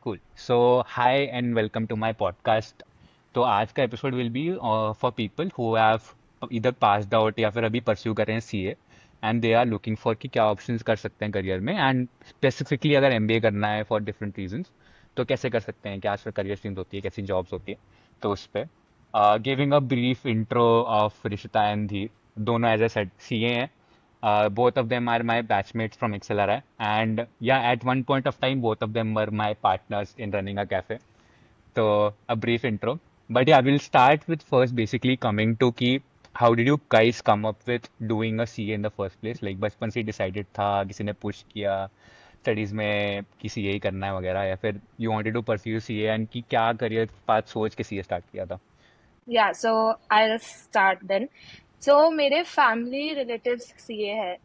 Cool so hi and welcome to my podcast. तो आज का episode will be for people who have इधर passed out या फिर अभी परस्यू कर रहे हैं CA and they are looking for कि क्या ऑप्शंस कर सकते हैं करियर में, एंड स्पेसिफिकली अगर एमबीए करना है फॉर डिफरेंट रीजंस तो कैसे कर सकते हैं, क्या आजकल करियर स्ट्रीम्स होती है, कैसी जॉब्स होती है। तो उस पर giving a brief intro of Rishita and धीर, दोनों एज ए सेड सीए हैं. Both of them are my batchmates from XLRI, and yeah, at one point of time, both of them were my partners in running a cafe. So, a brief intro. But yeah, we'll start with first basically coming to कि how did you guys come up with doing a CA in the first place? Like बचपन से decided था, किसी ने push किया studies में कि CA ही करना है वगैरह, या फिर you wanted to pursue CA and कि क्या career path सोच के CA start किया था? Yeah, so I'll start then. So मेरे family relatives CA है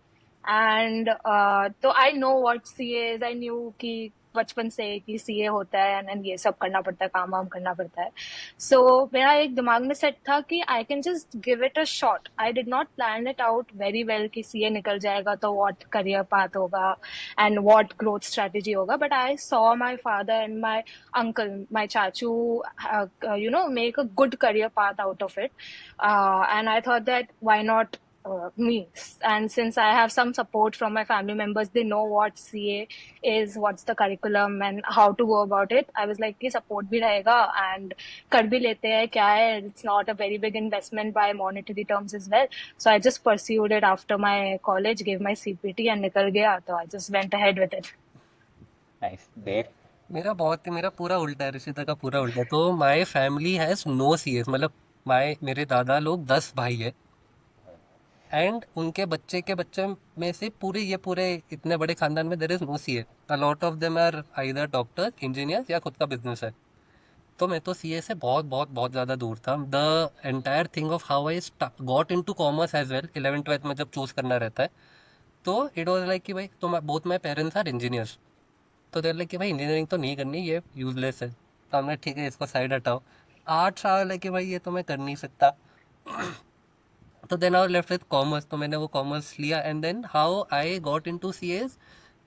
and तो I know what CA is. I knew कि बचपन से कि CA होता है and ये सब करना पड़ता है, काम वाम करना पड़ता है. So मेरा एक दिमाग में सेट था कि I can just give it a shot. I did not plan it out very well कि CA निकल जाएगा तो what career path होगा and what growth strategy होगा. But I saw my father and my uncle, my chachu, make a good career path out of it. And I thought that why not me? And since I have some support from my family members, they know what CA is, what's the curriculum, and how to go about it. I was like, कि support भी रहेगा and कर भी लेते हैं क्या है. It's not a very big investment by monetary terms as well. So I just pursued it after my college, gave my CPT, and निकल गया. So I just went ahead with it. Nice. Dave? मेरा पूरा उल्टा है, ऋषिता का पूरा उल्टा है। तो my family has no CAs, मतलब माय मेरे दादा लोग 10 भाई है एंड उनके बच्चे के बच्चे में से पूरे इतने बड़े खानदान में there is no CA. A lot of them are either doctor, engineer या खुद का बिजनेस है। तो मैं तो सीए से बहुत बहुत बहुत ज़्यादा दूर था। The entire thing of how I got into commerce as well, 11th 12th में जब चूज करना रहता है तो इट वाज लाइक कि भाई तो both my parents are engineers. तो देर लाइक कि भाई इंजीनियरिंग तो नहीं करनी, ये यूजलेस है। तो हमने ठीक है इसको साइड हटाओ। 8 साल है कि भाई ये तो मैं कर नहीं सकता। तो then I left with commerce, तो मैंने वो कॉमर्स लिया and then how I got into CS.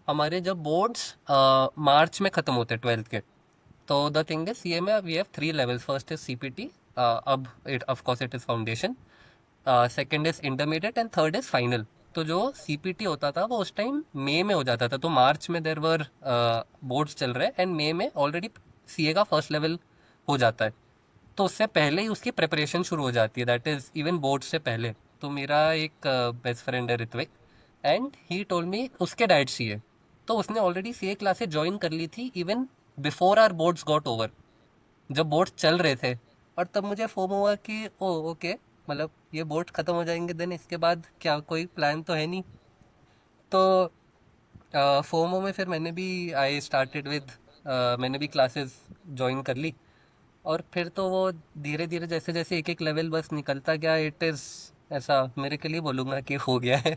हमारे जब बोर्ड्स मार्च में ख़त्म होते हैं 12th के, तो द थिंग इज सीए में we have 3 levels. First is CPT, अब it of course it is foundation, second is intermediate and third is final. तो जो सीपीटी होता था वो उस टाइम मई में हो जाता था, तो मार्च में देर वर बोर्ड्स चल रहे हैं एंड मई में ऑलरेडी सीए का फर्स्ट लेवल हो जाता है। तो उससे पहले ही उसकी प्रिपरेशन शुरू हो जाती है, दैट इज़ इवन बोर्ड से पहले। तो मेरा एक बेस्ट फ्रेंड है Ritvik, and he told me उसके डैड सीए, तो उसने ऑलरेडी सीए क्लासेस ज्वाइन कर ली थी even before our boards got over, जब बोर्ड्स चल रहे थे। और तब मुझे फोम हुआ कि ओ ओके, मतलब ये बोर्ड ख़त्म हो जाएंगे देन इसके बाद क्या, कोई प्लान तो है नहीं। तो फोमो में फिर मैंने भी आई स्टार्टेड विद, मैंने भी क्लासेस ज्वाइन कर ली। और फिर तो वो धीरे धीरे जैसे जैसे एक एक लेवल बस निकलता गया, इट इज़ ऐसा मेरे के लिए बोलूँगा कि हो गया है।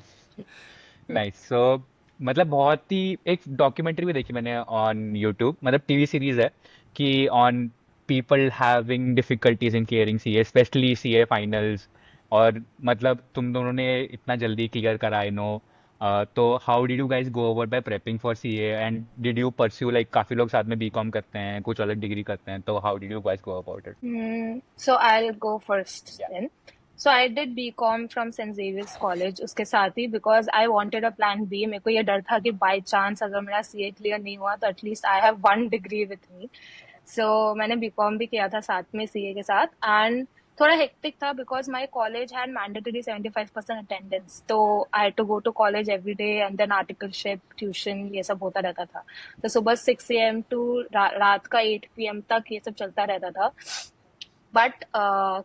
नाइस सो मतलब बहुत ही एक डॉक्यूमेंट्री भी देखी मैंने ऑन यूट्यूब, मतलब टीवी सीरीज है कि on people having difficulties in clearing CA, specially CA finals. और मतलब तुम दोनों ने इतना जल्दी क्लियर करा, आई नो। तो how did you guys go over by prepping for CA, and did you pursue, like काफी लोग साथ में बीकॉम करते हैं, कुछ अलग डिग्री करते हैं, तो how did you guys go about it? So I'll go first then. So I did BCom from St. Xavier's College उसके साथ ही because I wanted a plan B. मेरे को ये डर था कि by chance अगर मेरा CA clear नहीं हुआ तो at least I have one degree with me. So मैंने BCom भी किया था साथ में CA के साथ, and थोड़ा hectic था because my college had mandatory 75% attendance. तो I had to go to college every day and then articleship, tuition ये सब होता रहता था. तो सुबह 6 a.m. to रात का 8 p.m. तक ये सब चलता रहता था. But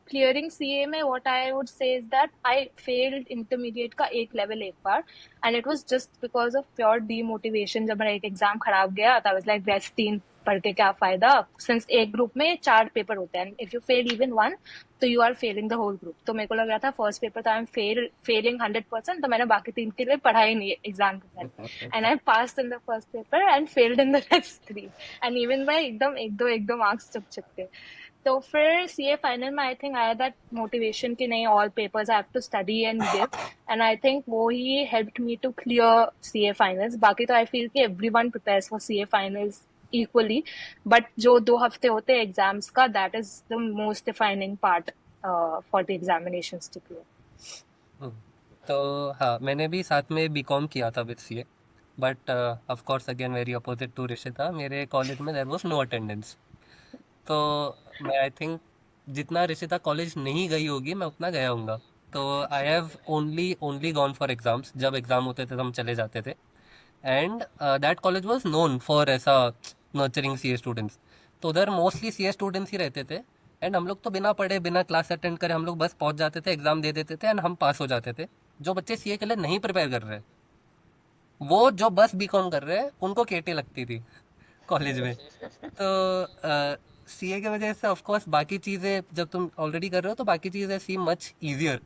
clearing CA में what I would say is that I failed intermediate का एक level एक बार, and it was just because of pure demotivation. जब मेरा एक exam खराब गया तो I was like rest 3 पढ़ के क्या फायदा, since एक group में 4 पेपर होते हैं, if you fail even one तो you are failing the whole group. तो मेरे को लग रहा था first paper तो I'm failing 100%, तो मैंने बाकी 3 के लिए पढ़ा ही नहीं exam के time, and I passed in the first paper and failed in the rest 3, and even by एकदम एक दो marks चुप के. तो फिर सीए फाइनल में आई थिंक आया दैट मोटिवेशन कि नहीं, all papers I have to study and give, and I think वो ही helped me to clear CA finals. बाकी तो आई फील कि everyone prepares for CA finals equally, but जो 2 हफ्ते होते हैं एग्जाम्स का, that is the most defining part for the examinations to clear. हम्म, तो हाँ, मैंने भी साथ में बीकॉम किया था with CA, but of course again very opposite to Rishita, मेरे कॉलेज में देयर वाज नो अटेंडेंस। तो मैं आई थिंक जितना ऋषिता कॉलेज नहीं गई होगी मैं उतना गया हूँगा। तो I have only only gone for exams, जब एग्जाम होते थे तो हम चले जाते थे। And that college was known for ऐसा नर्चरिंग सीए स्टूडेंट्स। तो उधर मोस्टली सीए स्टूडेंट्स ही रहते थे। एंड हम लोग तो बिना पढ़े बिना क्लास अटेंड करे हम लोग बस पहुंच जाते थे, एग्जाम दे देते थे एंड हम पास हो जाते थे। जो बच्चे सीए के लिए नहीं प्रिपेयर कर रहे, वो जो बस बीकॉम कर रहे हैं उनको केटी लगती थी कॉलेज में। तो सीए की वजह से ऑफ कोर्स बाकी चीज़ें जब तुम ऑलरेडी कर रहे हो तो बाकी चीज़ें सी मच इजियर।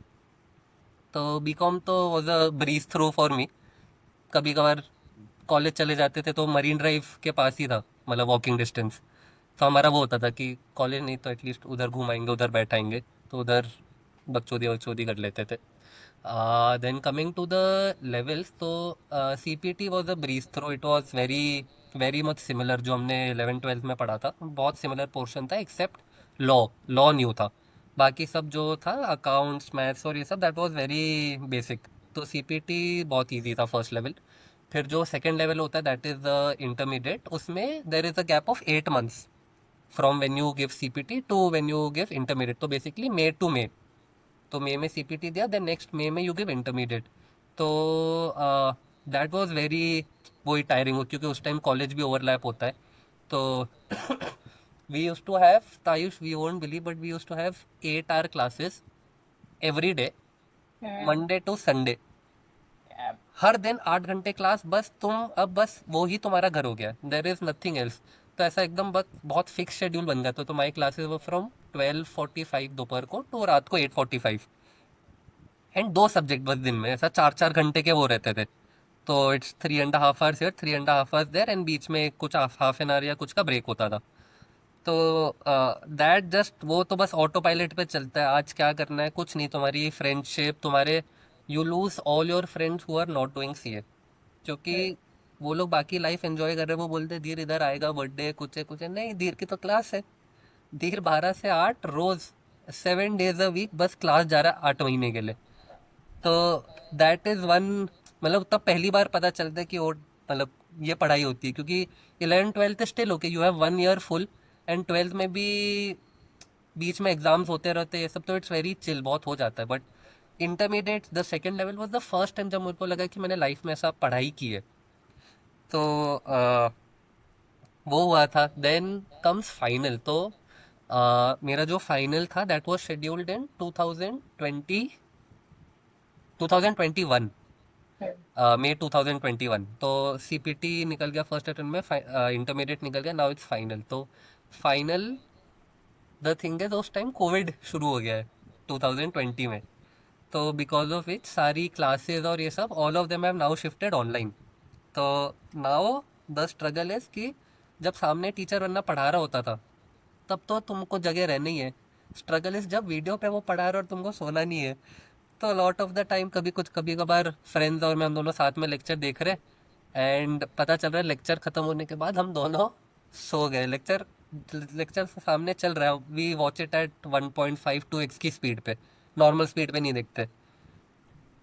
तो बीकॉम तो was a bridge through for me. कभी कभार कॉलेज चले जाते थे तो मरीन ड्राइव के पास ही था, मतलब वॉकिंग डिस्टेंस। तो हमारा वो होता था कि कॉलेज नहीं तो एटलीस्ट उधर घुमाएंगे, उधर बैठाएंगे, तो उधर बकचोदी वकचोदी कर लेते थे। Then coming to the levels, तो C P T was a breeze through, it was very very much similar जो हमने 11th 12th में पढ़ा था, बहुत सिमिलर पोर्शन था एक्सेप्ट लॉ। लॉ न्यू था, बाकी सब जो था अकाउंट्स मैथ्स और ये सब दैट वाज वेरी बेसिक। तो सीपीटी बहुत इजी था फर्स्ट लेवल। फिर जो सेकंड लेवल होता है दैट इज द इंटरमीडिएट, उसमें there is a gap of 8 months from when you give CPT to when you give intermediate. तो बेसिकली मे टू मे, तो मे में सीपीटी दिया, देन नेक्स्ट मे में you give intermediate. तो that was very वही tiring हो, क्योंकि उस टाइम कॉलेज भी ओवरलैप होता है। तो we used to have, Tayush, we won't believe, but we used to have 8 hour classes every day, Monday to Sunday. हर दिन 8 घंटे क्लास, बस तुम अब बस वो ही तुम्हारा घर हो गया, देर इज नथिंग एल्स। तो ऐसा एकदम बस बहुत फिक्स शेड्यूल बन गया। तो माई क्लासेस वो फ्रॉम 12:45 दोपहर को टू रात को 8:45, एंड 2 सब्जेक्ट बस दिन में, ऐसा 4 4 घंटे के वो रहते थे। तो it's 3.5 hours here, 3.5 hours there, and बीच में कुछ हाफ एन आवर या कुछ का ब्रेक होता था। तो दैट जस्ट वो तो बस ऑटो पायलट पे चलता है, आज क्या करना है कुछ नहीं, तुम्हारी फ्रेंडशिप तुम्हारे, you lose all your friends who are not doing CA, क्योंकि वो लोग बाकी लाइफ एंजॉय कर रहे हैं। वो बोलते हैं धीर इधर आएगा, बर्थडे कुछ है नहीं, धीर की तो क्लास है। धीर 12 से 8 रोज, 7 days a week बस क्लास जा रहा है 8 महीने के लिए। तो दैट इज वन, मतलब तब पहली बार पता चलता है कि वो मतलब ये पढ़ाई होती है। क्योंकि 11th 12th still okay, you have 1 year full, and 12th में भी बीच में एग्जाम्स होते रहते हैं ये सब, तो इट्स वेरी चिल, बहुत हो जाता है। But intermediate the second level was the first time जब मुझे को लगा कि मैंने लाइफ में ऐसा पढ़ाई की है। तो वो हुआ था। Then comes final. तो मेरा जो फाइनल था दैट वाज शेड्यूल्ड इन 2021, मई 2021। तो सीपीटी निकल गया फर्स्ट अटेम्प्ट में, इंटरमीडिएट निकल गया, नाउ इट्स फाइनल। तो फाइनल, द थिंग है उस टाइम कोविड शुरू हो गया है 2020 में। तो बिकॉज ऑफ विच सारी क्लासेस और ये सब all of them have now shifted online. तो नाउ द स्ट्रगल इज कि जब सामने टीचर बनना पढ़ा रहा होता था तब तो तुमको जगह रहनी है। स्ट्रगल इज जब वीडियो पे वो पढ़ा रहा है और तुमको सोना नहीं है। तो लॉट ऑफ द टाइम कभी कुछ कभी कभार फ्रेंड्स और मैं हम दोनों साथ में लेक्चर देख रहे, एंड पता चल रहा है लेक्चर खत्म होने के बाद हम दोनों सो गए। लेक्चर लेक्चर सामने चल रहा है, we watch it at 1.52x की स्पीड पे, नॉर्मल स्पीड पे नहीं देखते।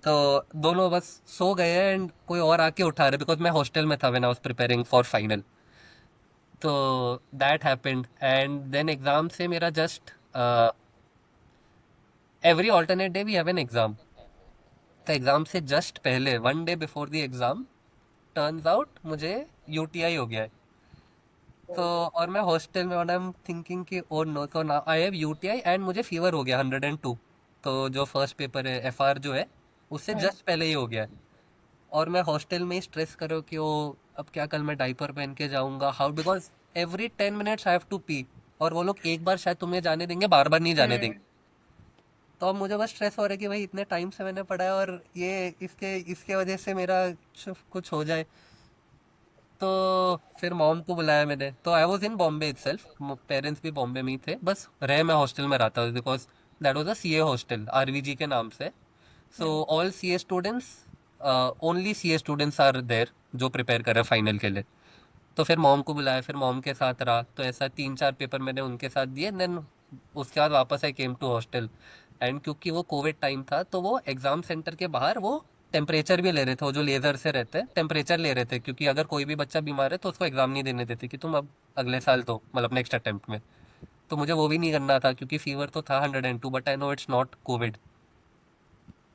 तो दोनों बस सो गए एंड कोई और आके उठा रहे, बिकॉज मैं हॉस्टल में था when I was preparing for final. तो that happened, and then exam से मेरा just every alternate day we have an exam. तो एग्जाम से जस्ट पहले 1 day before the exam turns out मुझे यूटीआई हो गया है। तो और मैं हॉस्टल में, आई एम थिंकिंग कि ओ नो, तो ना आई हैव यूटीआई एंड मुझे फीवर हो गया 102। तो जो फर्स्ट पेपर है एफआर जो है उससे जस्ट पहले ही हो गया है। और मैं हॉस्टल में ही स्ट्रेस करो कि ओ अब क्या, कल मैं डाइपर पहन के जाऊंगा, how, because every 10 minutes I have to pee, और वो लोग एक बार शायद तुम्हें जाने देंगे, बार बार नहीं जाने देंगे। तो अब मुझे बस स्ट्रेस हो रहा है कि भाई इतने टाइम से मैंने पढ़ा है और ये इसके इसके वजह से मेरा कुछ हो जाए। तो फिर मॉम को बुलाया मैंने। तो I was in Bombay itself, parents भी बॉम्बे में ही थे, बस रहे मैं हॉस्टल में रहता था because that was a CA hostel RVG के नाम से। So all CA students, only CA students are there जो प्रिपेयर कर रहे हैं फाइनल के लिए। तो फिर मॉम को बुलाया, फिर मॉम के साथ रहा, तो ऐसा 3-4 पेपर मैंने उनके साथ दिए, देन उसके बाद वापस आई केम टू हॉस्टल। एंड क्योंकि वो कोविड टाइम था तो वो एग्जाम सेंटर के बाहर वो टेम्परेचर भी ले रहे थे, वो जो लेजर से रहते हैं टेम्परेचर ले रहे थे, क्योंकि अगर कोई भी बच्चा बीमार है तो उसको एग्जाम नहीं देने देते कि तुम अब अगले साल दो, मतलब नेक्स्ट अटेम्प्ट में। तो मुझे वो भी नहीं करना था क्योंकि फीवर तो था 102, but I know it's not Covid.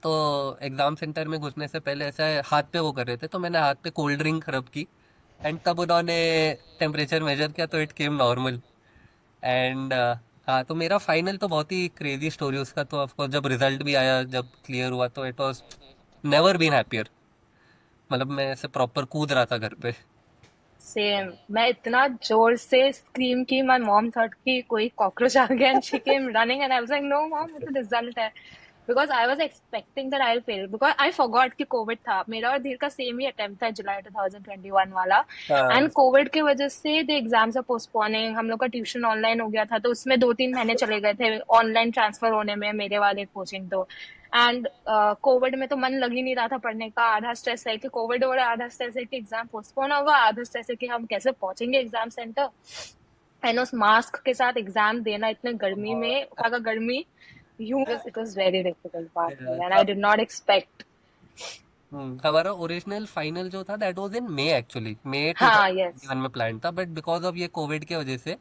तो एग्जाम सेंटर में घुसने से पहले ऐसा हाथ पे वो कर रहे थे, तो मैंने हाथ पे कोल्ड ड्रिंक रब की, एंड तब उन्होंने टेम्परेचर मेजर किया तो इट केम नॉर्मल। एंड हाँ, तो मेरा फाइनल तो बहुत ही क्रेजी स्टोरी उसका, तो ऑफकोर्स जब रिजल्ट भी आया, जब क्लियर हुआ, तो it was never been happier. मतलब मैं ऐसे प्रॉपर कूद रहा था घर पे। सेम, मैं इतना जोर से स्क्रीम की, माय मॉम थॉट कि कोई कॉकरोच आ गया and she came running and I was like no mom, वो तो रिजल्ट है। Because I was expecting that I will fail, because I forgot कि कोविड था। मेरा और धीर का सेम ही अटेम्प्ट था, जुलाई 2021 वाला। हाँ। एंड कोविड की वजह से द एग्जाम्स आर पोस्टपोनिंग, हम लोग का ट्यूशन ऑनलाइन हो गया था, तो उसमें 2-3 महीने चले गए थे ऑनलाइन ट्रांसफर होने में, मेरे वाले कोचिंग तो। एंड कोविड में तो मन लग ही नहीं रहा था पढ़ने का। आधा स्ट्रेस है कि कोविड हो रहा है, आधा स्ट्रेस है कि एग्जाम पोस्टपोन होगा, आधा स्ट्रेस है कि हम कैसे पहुंचेंगे एग्जाम सेंटर। एंड उस मास्क के साथ एग्जाम देना इतने गर्मी में, अगर गर्मी यूं, it was very difficult part and I तब डिड नॉट एक्सपेक्ट। हमारा ओरिजिनल फाइनल जो था that was in May, actually May हाँ, यस। 2021 में प्लान था, बट बिकॉज ऑफ ये कोविड की वजह से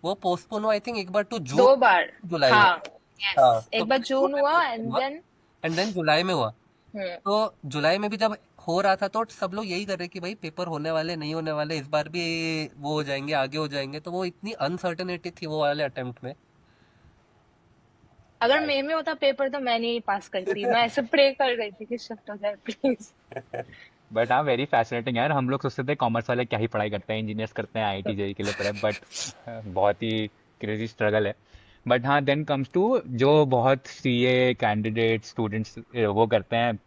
वो पोस्टपोन हुआ, आई थिंक एक बार टू जून, 2 बार। जुलाई में। हाँ, हाँ, यस, तो एक बार पहले जून जून में हुआ पोस्टपोन एंड हुआ, देन। एंड देन जुलाई में हुआ। हम्म। तो जुलाई में भी जब हो रहा था तो सब लोग यही कर रहे कि भाई पेपर होने वाले नहीं होने वाले, इस बार भी वो हो जाएंगे, आगे हो जाएंगे, तो वो इतनी अनसर्टेनिटी थी वो वाले अटेम्प्ट में। अगर मई में होता पेपर तो मैं नहीं पास करती, मैं ऐसे प्रे कर रही थी कि शिफ्ट हो जाए प्लीज। बट हाँ, वेरी फैसिनेटिंग यार। हम लोग सोचते थे कॉमर्स वाले क्या ही पढ़ाई करते हैं, इंजीनियर्स करते हैं, आईआईटी जेई के लिए प्रेप, बट बहुत ही क्रेजी स्ट्रगल है। बट हाँ, देन कम्स टू जो बहुत सीए कैंडिडेट स्टूडेंट्स वो करते हैं,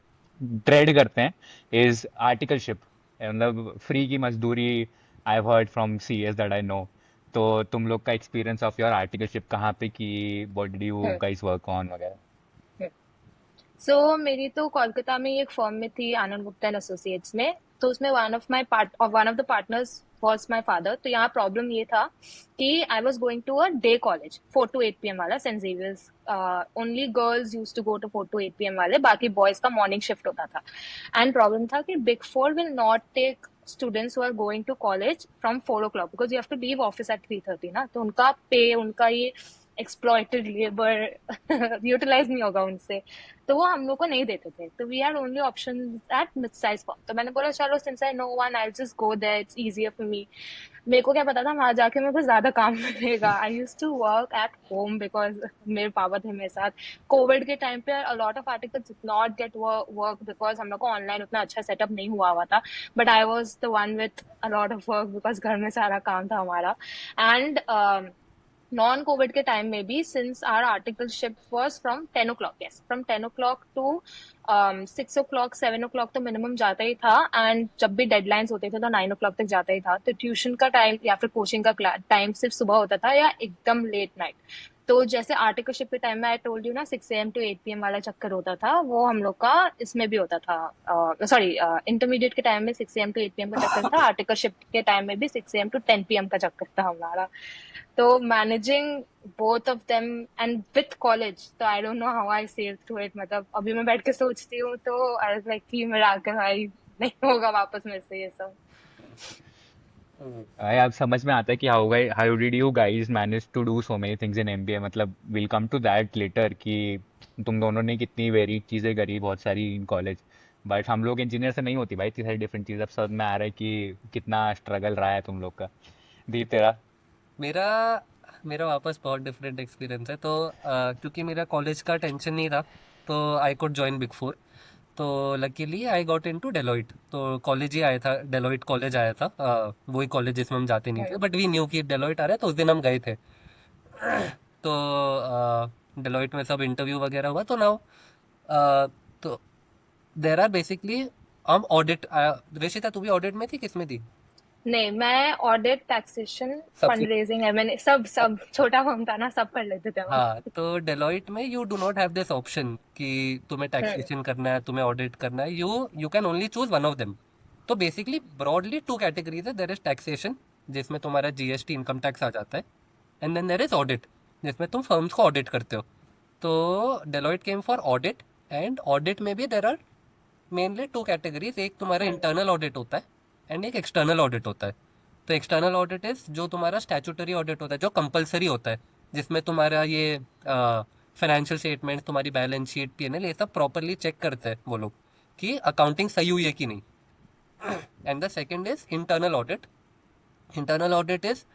ट्रेड करते हैं, इज आर्टिकलशिप। मतलब फ्री की मजदूरी। I have heard from CS that I know. तो तुम लोग का एक्सपीरियंस ऑफ योर आर्टिकलशिप कहाँ पे की, what did you guys work on वगैरह? मेरी तो कोलकाता में ही एक फर्म में थी, आनंद गुप्ता एंड एसोसिएट्स में। तो उसमें one of the partners was my father. तो यहाँ प्रॉब्लम ये था कि I was going to a day college, 4 to 8 PM वाला, saint Xavier's. Only girls use to go to 4 to 8 PM वाले, बाकी बॉयज का मॉर्निंग शिफ्ट होता था। एंड प्रॉब्लम था कि big four will not take students who are going to college from 4 o'clock because you have to leave office at 3:30 ना। तो उनका पे, उनका ये एक्सप्लॉइटेड लेबर यूटिलाइज नहीं होगा उनसे, तो वो हम लोग को नहीं देते थे। तो we had only option at mid size form. तो मैंने बोला चलो, since I know one, I just go there, it's easier for me. मेरे को क्या पता था वहां जाके मेरे को ज्यादा काम मिलेगा। आई use to work at home because मेरे पापा थे मेरे साथ। कोविड के टाइम पे अ lot of articles did not get work because हम लोग को ऑनलाइन उतना अच्छा सेटअप नहीं हुआ था। But I was the one with a lot of work because घर में सारा काम था हमारा। एंड नॉन कोविड के टाइम में भी, since our articleship was from 10 o'clock, yes, from 10 o'clock to 6 o'clock, 7 o'clock तो मिनिमम जाता ही था। एंड जब भी डेडलाइंस होते थे तो 9 o'clock तक जाता ही था। तो ट्यूशन का टाइम या फिर कोचिंग का टाइम सिर्फ सुबह होता था या एकदम लेट नाइट। तो जैसे आर्टिकलशिप के टाइम में आई टोल्ड यू ना, 6 AM to 8 PM वाला चक्कर होता था, वो हम लोग का इसमें भी होता था। सॉरी, इंटरमीडिएट के टाइम में 6 AM to 8 PM का चक्कर था, आर्टिकलशिप के टाइम में भी 6 AM to 10 PM का चक्कर था हमारा। तो managing both of them and with college, तो I don't know how I save through it. मतलब अभी मैं बैठ के सोचती हूँ तो आई वाज लाइक कि मेरा आके भाई नहीं होगा वापस मेरे से ये सब। भाई अब समझ में आता है कि how did you guys manage to do so many things in MBA. मतलब will come to that later कि तुम दोनों ने कितनी वेरी चीज़ें करी, बहुत सारी इन कॉलेज। बट हम लोग इंजीनियर से नहीं होती भाई इतनी सारी डिफरेंट चीज़। अब समझ में आ रहा है कि कितना स्ट्रगल रहा है तुम लोग का। दीप तेरा? मेरा मेरा वापस बहुत डिफरेंट एक्सपीरियंस है। तो क्योंकि मेरा कॉलेज का टेंशन नहीं था, तो I could join big four. तो luckily I got into Deloitte, तो कॉलेज ही आया था, डेलोइट कॉलेज आया था, वही कॉलेज जिसमें हम जाते नहीं थे, बट वी न्यू कि डेलोइट आ रहा है, तो उस दिन हम गए थे। तो डेलोइट में सब इंटरव्यू वगैरह हुआ, तो नाउ तो देर आर बेसिकली हम ऑडिट। ऋषिता, तू भी ऑडिट में थी, किसमें थी? नहीं, मैं ऑडिट, टैक्सेशन, सबसे। फंड रेजिंग, एमएनए, सब सब छोटा फॉर्म था ना, सब कर लेते थे हम। हाँ, तो डेलॉइट में you do not have this option कि तुम्हें हम्म। टैक्सेशन करना है, तुम्हें ऑडिट करना है, you you can only choose one of them. तो बेसिकली ब्रॉडली 2 कैटेगरीज है. देयर इज टैक्सेशन, जिसमें तुम्हारा जीएसटी इनकम टैक्स आ जाता है, and then there is audit, जिसमें तुम फर्म्स को ऑडिट करते हो. तो Deloitte came for audit, and audit में भी देर आर मेनली 2 कैटेगरीज. एक तुम्हारा इंटरनल ऑडिट होता है एंड एक एक्सटर्नल ऑडिट होता है. तो एक्सटर्नल ऑडिट इज जो तुम्हारा स्टैट्यूटरी ऑडिट होता है, जो कंपलसरी होता है, जिसमें तुम्हारा ये फाइनेंशियल स्टेटमेंट, तुम्हारी बैलेंस शीट, पीएनएल, ये सब प्रॉपरली चेक करते हैं वो लोग कि अकाउंटिंग सही हुई है कि नहीं. And the second is internal audit. Internal audit is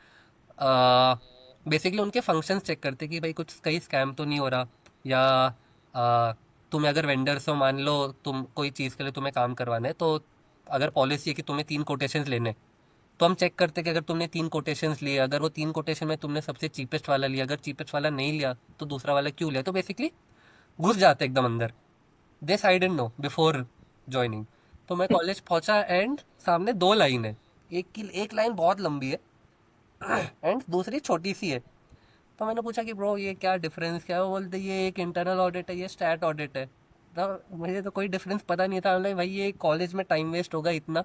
basically उनके फंक्शंस चेक करते कि भाई कुछ कहीं स्कैम तो नहीं हो रहा, या तुम्हें अगर वेंडर्स हो, मान लो तुम कोई चीज़ के लिए तुम्हें काम करवाना है, तो अगर पॉलिसी है कि तुम्हें 3 कोटेशंस लेने हैं, तो हम चेक करते कि अगर तुमने 3 कोटेशंस लिए, अगर वो 3 कोटेशन में तुमने सबसे चीपेस्ट वाला लिया, अगर चीपेस्ट वाला नहीं लिया तो दूसरा वाला क्यों लिया. तो बेसिकली घुस जाते एकदम अंदर. This I didn't know before joining. तो मैं कॉलेज पहुंचा एंड सामने 2 लाइन है. एक लाइन बहुत लंबी है एंड दूसरी छोटी सी है. तो मैंने पूछा कि ब्रो ये क्या डिफरेंस क्या है. वो बोलते ये एक इंटरनल ऑडिट है, ये स्टैट ऑडिट है. तो मुझे तो कोई डिफरेंस पता नहीं था. मतलब भाई ये कॉलेज में टाइम वेस्ट होगा इतना,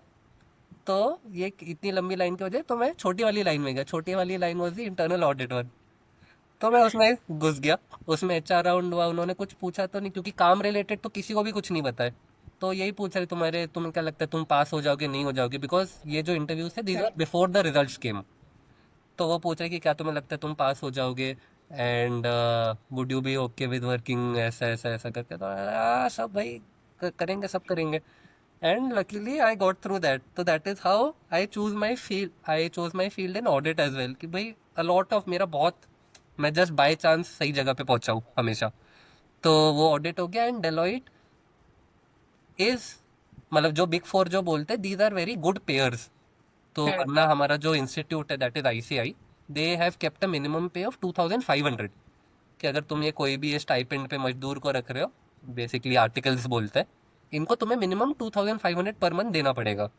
तो ये इतनी लंबी लाइन की वजह तो मैं छोटी वाली लाइन में गया. छोटी वाली line was the internal audit one. तो मैं उसमें घुस गया. उसमें एचआर राउंड हुआ. उन्होंने कुछ पूछा तो नहीं, क्योंकि काम रिलेटेड तो किसी को भी कुछ नहीं बताए. तो यही पूछ रहे तुम्हें क्या लगता है, तुम पास हो जाओगे नहीं हो जाओगे, बिकॉज ये जो इंटरव्यूज थे these are before the results came. तो वो पूछ रहे कि क्या तुम्हें लगता है तुम पास हो जाओगे, and would you be okay with working ऐसा ऐसा ऐसा करके. तो सब भाई करेंगे, सब करेंगे. And luckily I got through that. तो that is how I chose my field in audit as well. कि भाई अलॉट ऑफ मेरा बहुत, मैं जस्ट बाय चांस सही जगह पे पहुंचा हूँ हमेशा. तो वो ऑडिट हो गया. एंड डेलॉइट इज, मतलब जो बिग फोर जो बोलते हैं, these are very good payers. तो वरना हमारा जो इंस्टीट्यूट है that is ICI, they have kept a minimum pay of 2500. कि अगर तुम ये कोई भी ये स्टाइपेंड पे मजदूर को रख रहे हो, बेसिकली आर्टिकल्स बोलते हैं, इनको तुम्हें मिनिमम 2500 पर मंथ देना पड़ेगा.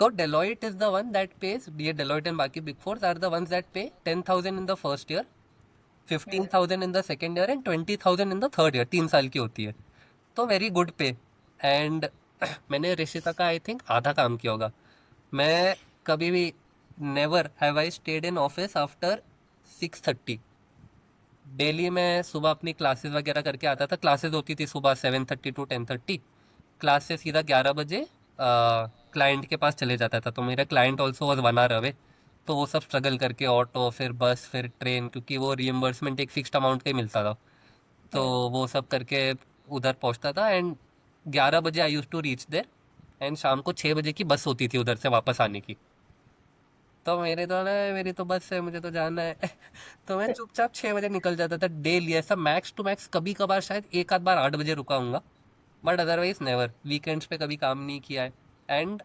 तो Deloitte is the one that pays, ये डेलॉइट एंड बाकी big fours are the ones that pay 10,000 in the first year, 15,000 in the second year, and 20,000 in the third year. 3 साल की होती है. तो वेरी गुड पे. एंड मैंने ऋषिता का आई थिंक आधा काम किया होगा. मैं कभी भी, never have I stayed in office after 6:30. Daily मैं सुबह अपनी क्लासेस वगैरह करके आता था. क्लासेस होती थी सुबह 7:30 to 10:30. क्लास से सीधा 11 बजे क्लाइंट के पास चले जाता था. तो मेरा client also was 1 hour away. तो वो सब स्ट्रगल करके ऑटो, फिर बस, फिर ट्रेन, क्योंकि वो रियम्बर्समेंट एक फिक्स्ड अमाउंट का ही मिलता था. तो वो सब करके उधर पहुंचता था. एंड 11 बजे I use to reach there. And शाम को 6 बजे की बस होती थी उधर से वापस आने की. तो मेरी तो बस है, मुझे तो जाना है. तो मैं चुपचाप 6 बजे निकल जाता था डेली. ऐसा मैक्स टू मैक्स कभी कभार शायद एक आध बार 8 बजे रुका हूँगा, बट अदरवाइज नेवर. वीकेंड्स पे कभी काम नहीं किया है. एंड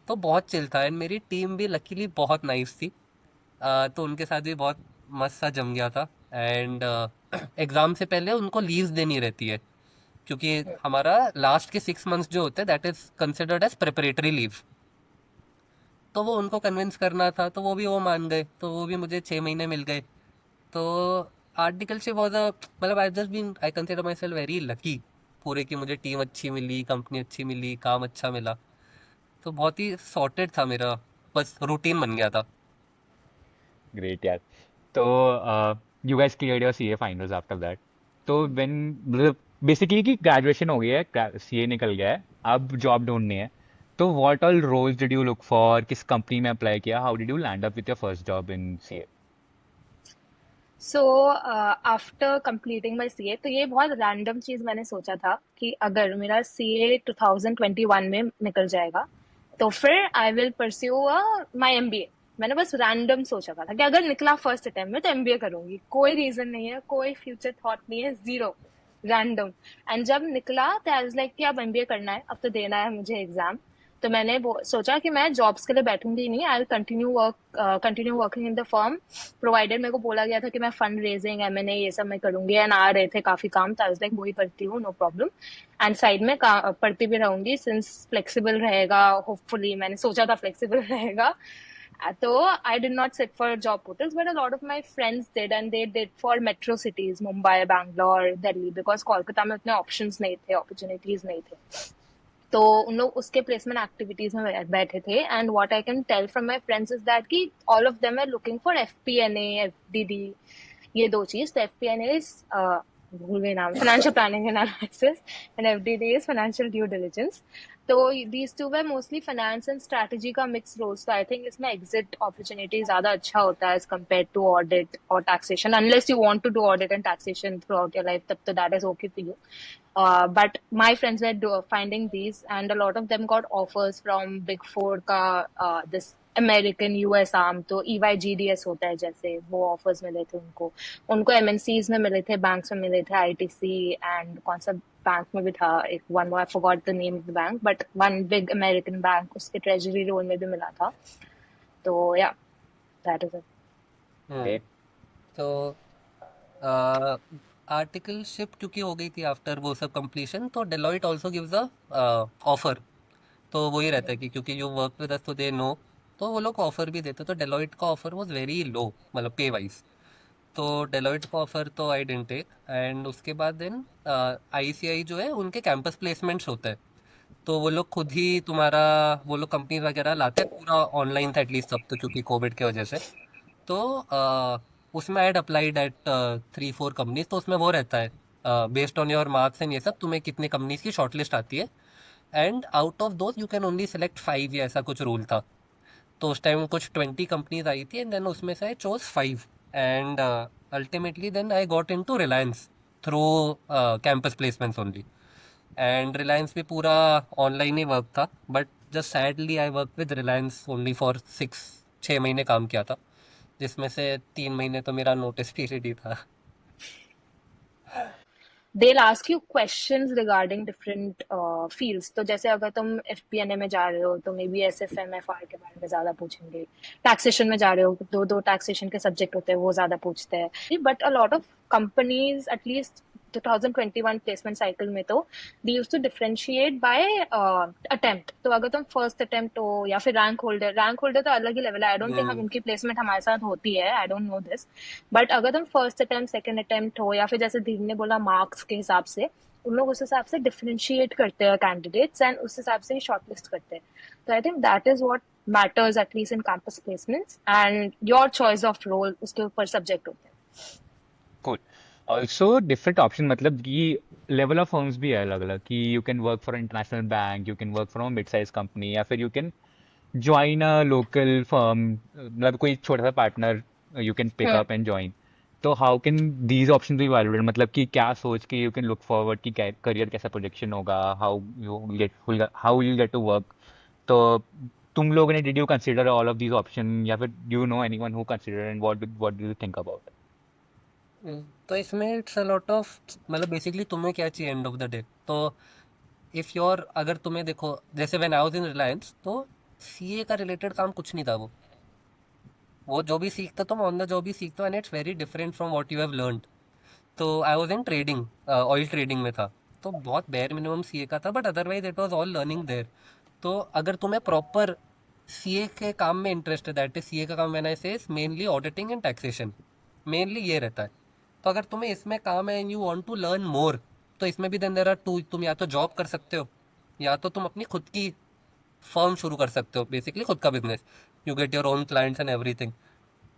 तो बहुत चिल था. एंड मेरी टीम भी लकीली बहुत नाइस थी. तो उनके साथ भी बहुत मस्त सा जम गया था. एंड एग्ज़ाम से पहले उनको लीव्स देनी रहती है, क्योंकि हमारा लास्ट के 6 मंथ्स जो होते हैं that is considered as preparatory leave. तो वो उनको कन्विंस करना था, तो वो मान गए. तो वो भी मुझे 6 महीने मिल गए. तो आर्टिकलशिप वॉज अ, मतलब I consider my self very lucky पूरे, की मुझे टीम अच्छी मिली, कंपनी अच्छी मिली, काम अच्छा मिला. तो बहुत ही सॉर्टेड था मेरा, बस रूटीन बन गया था. ग्रेट यार. तो you guys cleared your CA finals after that. तो व्हेन, मतलब बेसिकली कि ग्रेजुएशन हो गया है, सीए निकल गया है, अब जॉब ढूंढनी है. तो what all roles did you look for, किस कंपनी में अप्लाई किया, how did you land up with your first job in CA? So after completing my CA, तो ये बहुत रैंडम चीज मैंने सोचा था कि अगर मेरा सीए 2021 में निकल जाएगा तो फिर I will pursue my MBA. मैंने बस रैंडम सोचा था कि अगर निकला फर्स्ट अटेम्प्ट में तो एमबीए करूंगी. कोई रीजन नहीं है, कोई फ्यूचर थॉट नहीं है, जीरो, रैंडम. एंड जब निकला तो आई वाज लाइक कि अब एमबीए करना है, अब तो देना है मुझे एग्जाम. तो मैंने सोचा कि मैं जॉब्स के लिए बैठूंगी नहीं, I will continue working in the firm, provided मेरे को बोला गया था कि मैं फंड रेजिंग, एमएनए, ये सब मैं करूंगी. एंड आ रहे थे काफी काम, तो आई वाज लाइक वही करती हूँ, नो प्रॉब्लम. एंड साइड में पढ़ती भी रहूंगी सिंस फ्लेक्सिबल रहेगा. होपफुली, मैंने सोचा था फ्लेक्सिबल रहेगा. तो I did not sit for job portals, but a lot of my friends did, and they did for metro cities, Mumbai, Bangalore, Delhi, because Kolkata में उतने options नहीं थे, opportunities नहीं थे. तो उन लोग उसके प्लेसमेंट एक्टिविटीज में बैठे थे. And what I can tell from my friends is that कि all of them are looking for FPNA, FDD, ये दो चीज. तो एफपीएनए इज, भूल गई नाम, financial planning and analysis, and FDD is financial due diligence. तो these two were mostly finance and strategy का मिक्स रोल्स. तो आई थिंक इसमें एग्जिट अपॉर्चुनिटी ज्यादा अच्छा होता है एज कम्पेयर टू ऑडिट और taxation, unless you want to do audit and taxation throughout your life, तब तो that is okay for you. But my friends were finding these, and a lot of them got offers from Big Four का this American US arm. तो EYGDS होता है जैसे, वो offers मिले थे उनको. उनको MNCs में मिले थे, banks में मिले थे, ITC and कौन सा बैंक में भी था एक, one more I forgot the name of the bank, but one big American bank, उसके treasury role में भी मिला था. तो yeah, that is it. Okay. तो आर्टिकलशिप क्योंकि हो गई थी आफ्टर वो सब कंप्लीशन, तो Deloitte also gives a offer. तो वही रहता है कि क्योंकि यू वर्क विद अस तो दे नो, तो वो लोग ऑफर भी देते. तो डेलॉइट का ऑफर वाज वेरी लो, मतलब पे वाइज. तो डेलॉइट का ऑफर तो आई डेंट टेक. एंड उसके बाद देन आईसीआई जो है उनके कैंपस प्लेसमेंट्स होते हैं. तो वो लोग खुद ही तुम्हारा, वो लोग कंपनी वगैरह लाते हैं, पूरा ऑनलाइन था एटलीस्ट तब तो, क्योंकि कोविड की वजह से. तो उसमें आई एड अप्लाइड एट 3-4 कंपनीज. तो उसमें वो रहता है based on your marks and ये सब, तुम्हें कितने कंपनीज की शॉर्टलिस्ट आती है. And out of those you can only select 5, या ऐसा कुछ रूल था. तो उस टाइम कुछ 20 कंपनीज आई थी, एंड देन उसमें से I chose 5. And ultimately then I got in to Reliance through campus placements only. And Reliance भी पूरा ऑनलाइन ही वर्क था. But just sadly I work with Reliance only for 6-6 महीने काम किया था, जिसमें से 3 महीने तो मेरा नोटिस पीरियड ही था. They'll ask you questions regarding different fields. तो जैसे अगर तुम FP&A में जा रहे हो तो मे बी SFMFR के बारे में ज्यादा पूछेंगे. टैक्सेशन में जा रहे हो, दो दो टैक्सेशन के सब्जेक्ट होते हैं, वो ज्यादा पूछते हैं. But a lot of companies, at least 2021 placement cycle में, तो they use to differentiate by attempt. तो अगर तुम फर्स्ट अटेम्प्ट हो या फिर रैंक होल्डर तो अलग ही लेवल है. आई डोंट थिंक उनकी प्लेसमेंट हमारे साथ होती है, आई डोंट नो दिस. बट अगर तुम फर्स्ट अटेम्प्ट, सेकंड अटेम्प्ट हो, या फिर जैसे धीर ने बोला मार्क्स के हिसाब से, उन लोग उस हिसाब से डिफरेंशिएट करते हैं कैंडिडेट्स, एंड उस हिसाब से ही शॉर्टलिस्ट करते हैं. तो I think that is what matters at least in campus placements, and your choice of role उसके ऊपर सब्जेक्ट होते हैं. Cool. Also different option, मतलब कि लेवल ऑफ फर्म्स भी है अलग अलग, कि you can work for international bank, you can work for mid size company, या फिर you can join a local firm, मतलब कोई छोटा सा partner you can pick hmm. Up and join. तो how can these option be evaluated, मतलब कि क्या सोच के यू कैन लुक फॉरवर्ड कि करियर कैसा प्रोजेक्शन होगा, how you get to work. तो तुम लोगों ने, did you consider all of these option, या फिर do you know anyone who consider, and what do you think about. तो इसमें इट्स अ लॉट ऑफ, मतलब बेसिकली तुम्हें क्या चाहिए एंड ऑफ द डे. तो इफ़ योर, अगर तुम्हें देखो, जैसे व्हेन आई वाज इन रिलायंस, तो सीए का रिलेटेड काम कुछ नहीं था. वो जो भी सीखता तुम ऑन द जॉब ही सीखते हो, and it's very different from what you have learned. तो I was in trading, oil trading में था. तो बहुत बेयर मिनिमम सीए का था, but otherwise it was all learning there. तो अगर तुम्हें प्रॉपर सीए के काम में इंटरेस्ट है, दैट इज सीए का काम, when I say mainly auditing and taxation, mainly ये रहता है. तो अगर तुम्हें इसमें काम है and you want to learn more, तो इसमें भी देन देयर आर टू. तुम या तो जॉब कर सकते हो, या तो तुम अपनी खुद की फर्म शुरू कर सकते हो, बेसिकली खुद का business. You get your own clients and everything.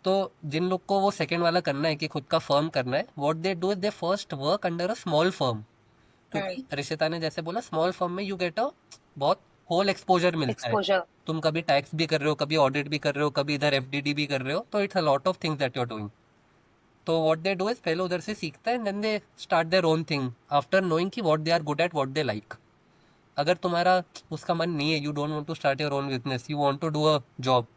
तो जिन लोग को वो सेकंड वाला करना है कि खुद का फर्म करना है, what they do is they first work under a small firm. क्योंकि रिशिता ने जैसे बोला, स्मॉल फर्म में यू गेट अ बहुत होल एक्सपोजर मिलता है. एक्सपोजर. तुम कभी टैक्स भी कर रहे हो, कभी ऑडिट भी कर रहे हो, कभी इधर एफडीडी भी कर रहे हो. तो it's a lot of things that you are doing. तो व्हाट दे डू इज पहले उधर से सीखता है, and then they start their own thing after knowing कि what they are good at, what they like. अगर तुम्हारा उसका मन नहीं है, you don't want to start your own business, you want to do a job,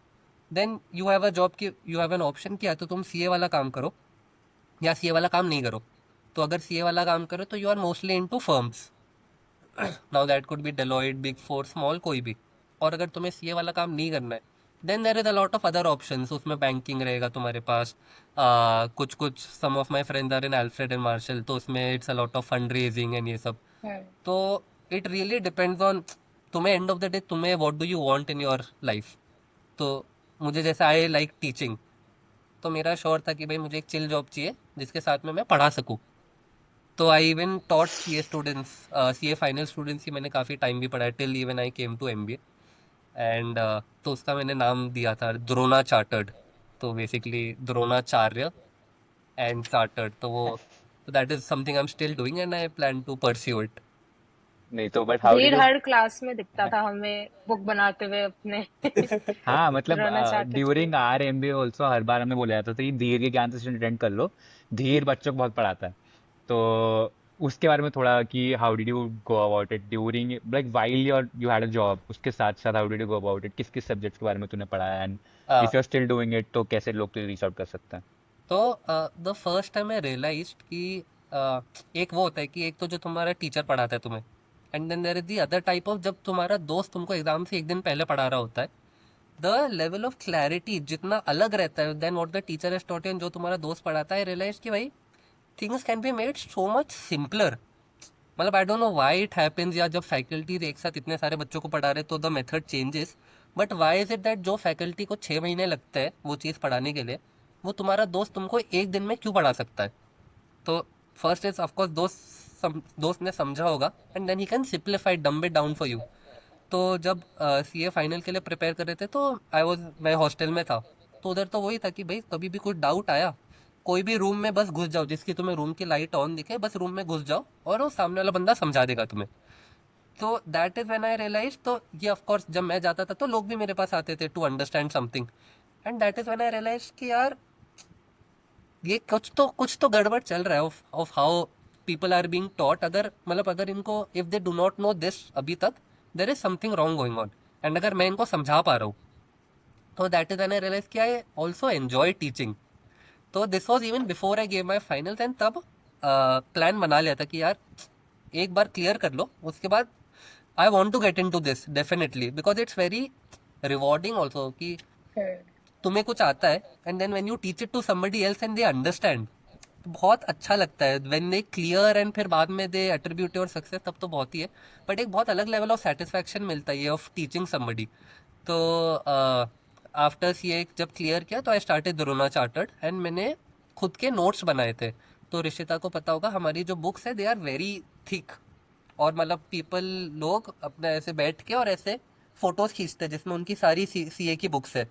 then you have a job की, you have an option कि या तो तुम सीए वाला काम करो, या सीए वाला काम नहीं करो. तो अगर सीए वाला काम करो तो you are mostly into firms. Now that could be Deloitte, big four, small, कोई भी. और अगर तुम्हें सीए वाला काम नहीं करना है, then there is a lot of other options. उसमें बैंकिंग रहेगा तुम्हारे पास. कुछ कुछ some of my friends are in Alfred and Marshall, तो उसमें it's a lot of fund raising and ये सब. तो इट रियली डिपेंड्स ऑन तुम्हें, एंड ऑफ द डे तुम्हें what do you want in your life. तो मुझे जैसे आई लाइक टीचिंग, तो मेरा श्योर था कि भाई मुझे एक चिल जॉब चाहिए जिसके साथ में मैं पढ़ा सकूँ. तो I even taught CA students, CA final students की मैंने काफ़ी टाइम भी पढ़ा है till even I came to MBA. And तो उसका मैंने नाम दिया था द्रोणा चार्टर्ड। तो बेसिकली द्रोणाचार्य एंड चार्टर्ड, तो वो that is something I am still doing and I plan to pursue it. नहीं तो बट हाउ डिड धीर यू? हर क्लास में दिखता था हमें बुक बनाते हुए अपने हाँ मतलब द्रोणाचार्य की। During R M B also हर बार हमें बोला जाता था कि धीर के ज्ञान से अटेंड कर लो, धीर बच्चों को बहुत पढ़ाता है। तो उसके बारे में थोड़ा कि how did you go about it during like while your you had a job, उसके साथ साथ how did you go about it, किस किस सब्जेक्ट के बारे में तूने पढ़ा है, and if you are still doing it तो कैसे लोग तुझे रीच आउट कर सकते हैं? तो the first time I realize कि एक वो होता है कि एक तो जो तुम्हारा टीचर पढ़ाता है तुम्हें, and then there is the other type of जब तुम्हारा दोस्त तुमको एग्जाम से एक दिन पहले पढ़ा रहा होता है। द लेवल ऑफ क्लैरिटी जितना अलग रहता है then what the teacher has taught, जो तुम्हारा दोस्त पढ़ाता है, रियलाइज कि भाई things can be made so much simpler. मतलब I don't know why it happens, या जब फैकल्टीज एक साथ इतने सारे बच्चों को पढ़ा रहे तो the method changes, but why is it that जो फैकल्टी को 6 महीने लगते हैं वो चीज़ पढ़ाने के लिए, वो तुम्हारा दोस्त तुमको एक दिन में क्यों पढ़ा सकता है? तो फर्स्ट इज ऑफकोर्स दोस्त ने समझा होगा, and then he can simplify dumb it down for you. तो जब सीए फाइनल के लिए प्रिपेयर कर रहे थे तो मैं हॉस्टल में था। तो उधर तो वही था कि भाई कभी भी कोई डाउट आया, कोई भी रूम में बस घुस जाओ, जिसकी तुम्हें रूम की लाइट ऑन दिखे बस रूम में घुस जाओ और वो सामने वाला बंदा समझा देगा तुम्हें। तो that is when I realize, तो ये ऑफ कोर्स जब मैं जाता था तो लोग भी मेरे पास आते थे to understand something, and that is when I realize कि यार ये कुछ तो गड़बड़ चल रहा है of how people are being taught. अगर मतलब अगर इनको if they do not know this अभी तक, there is something wrong going on. And अगर मैं इनको समझा पा रहा हूँ तो that is when I realize कि आई ऑल्सो एंजॉय टीचिंग। तो this was even before I gave my finals, and तब प्लान बना लिया था कि यार एक बार क्लियर कर लो उसके बाद I want to get in to this definitely, because it's very rewarding also कि तुम्हें कुछ आता है and then when you teach it to somebody else and they understand, तो बहुत अच्छा लगता है व्हेन दे क्लियर एंड फिर बाद में दे एट्रीब्यूट योर सक्सेस, तब तो बहुत ही है। बट एक बहुत अलग लेवल ऑफ सेटिस्फैक्शन मिलता है ये ऑफ टीचिंग समबडी। तो आफ्टर सीए जब क्लियर किया तो I started Drona chartered, and मैंने खुद के नोट्स बनाए थे। तो रिशिता को पता होगा हमारी जो बुक्स है दे आर वेरी थिक, और मतलब पीपल लोग अपने ऐसे बैठ के और ऐसे फोटोज खींचते हैं जिसमें उनकी सारी सीए की बुक्स है।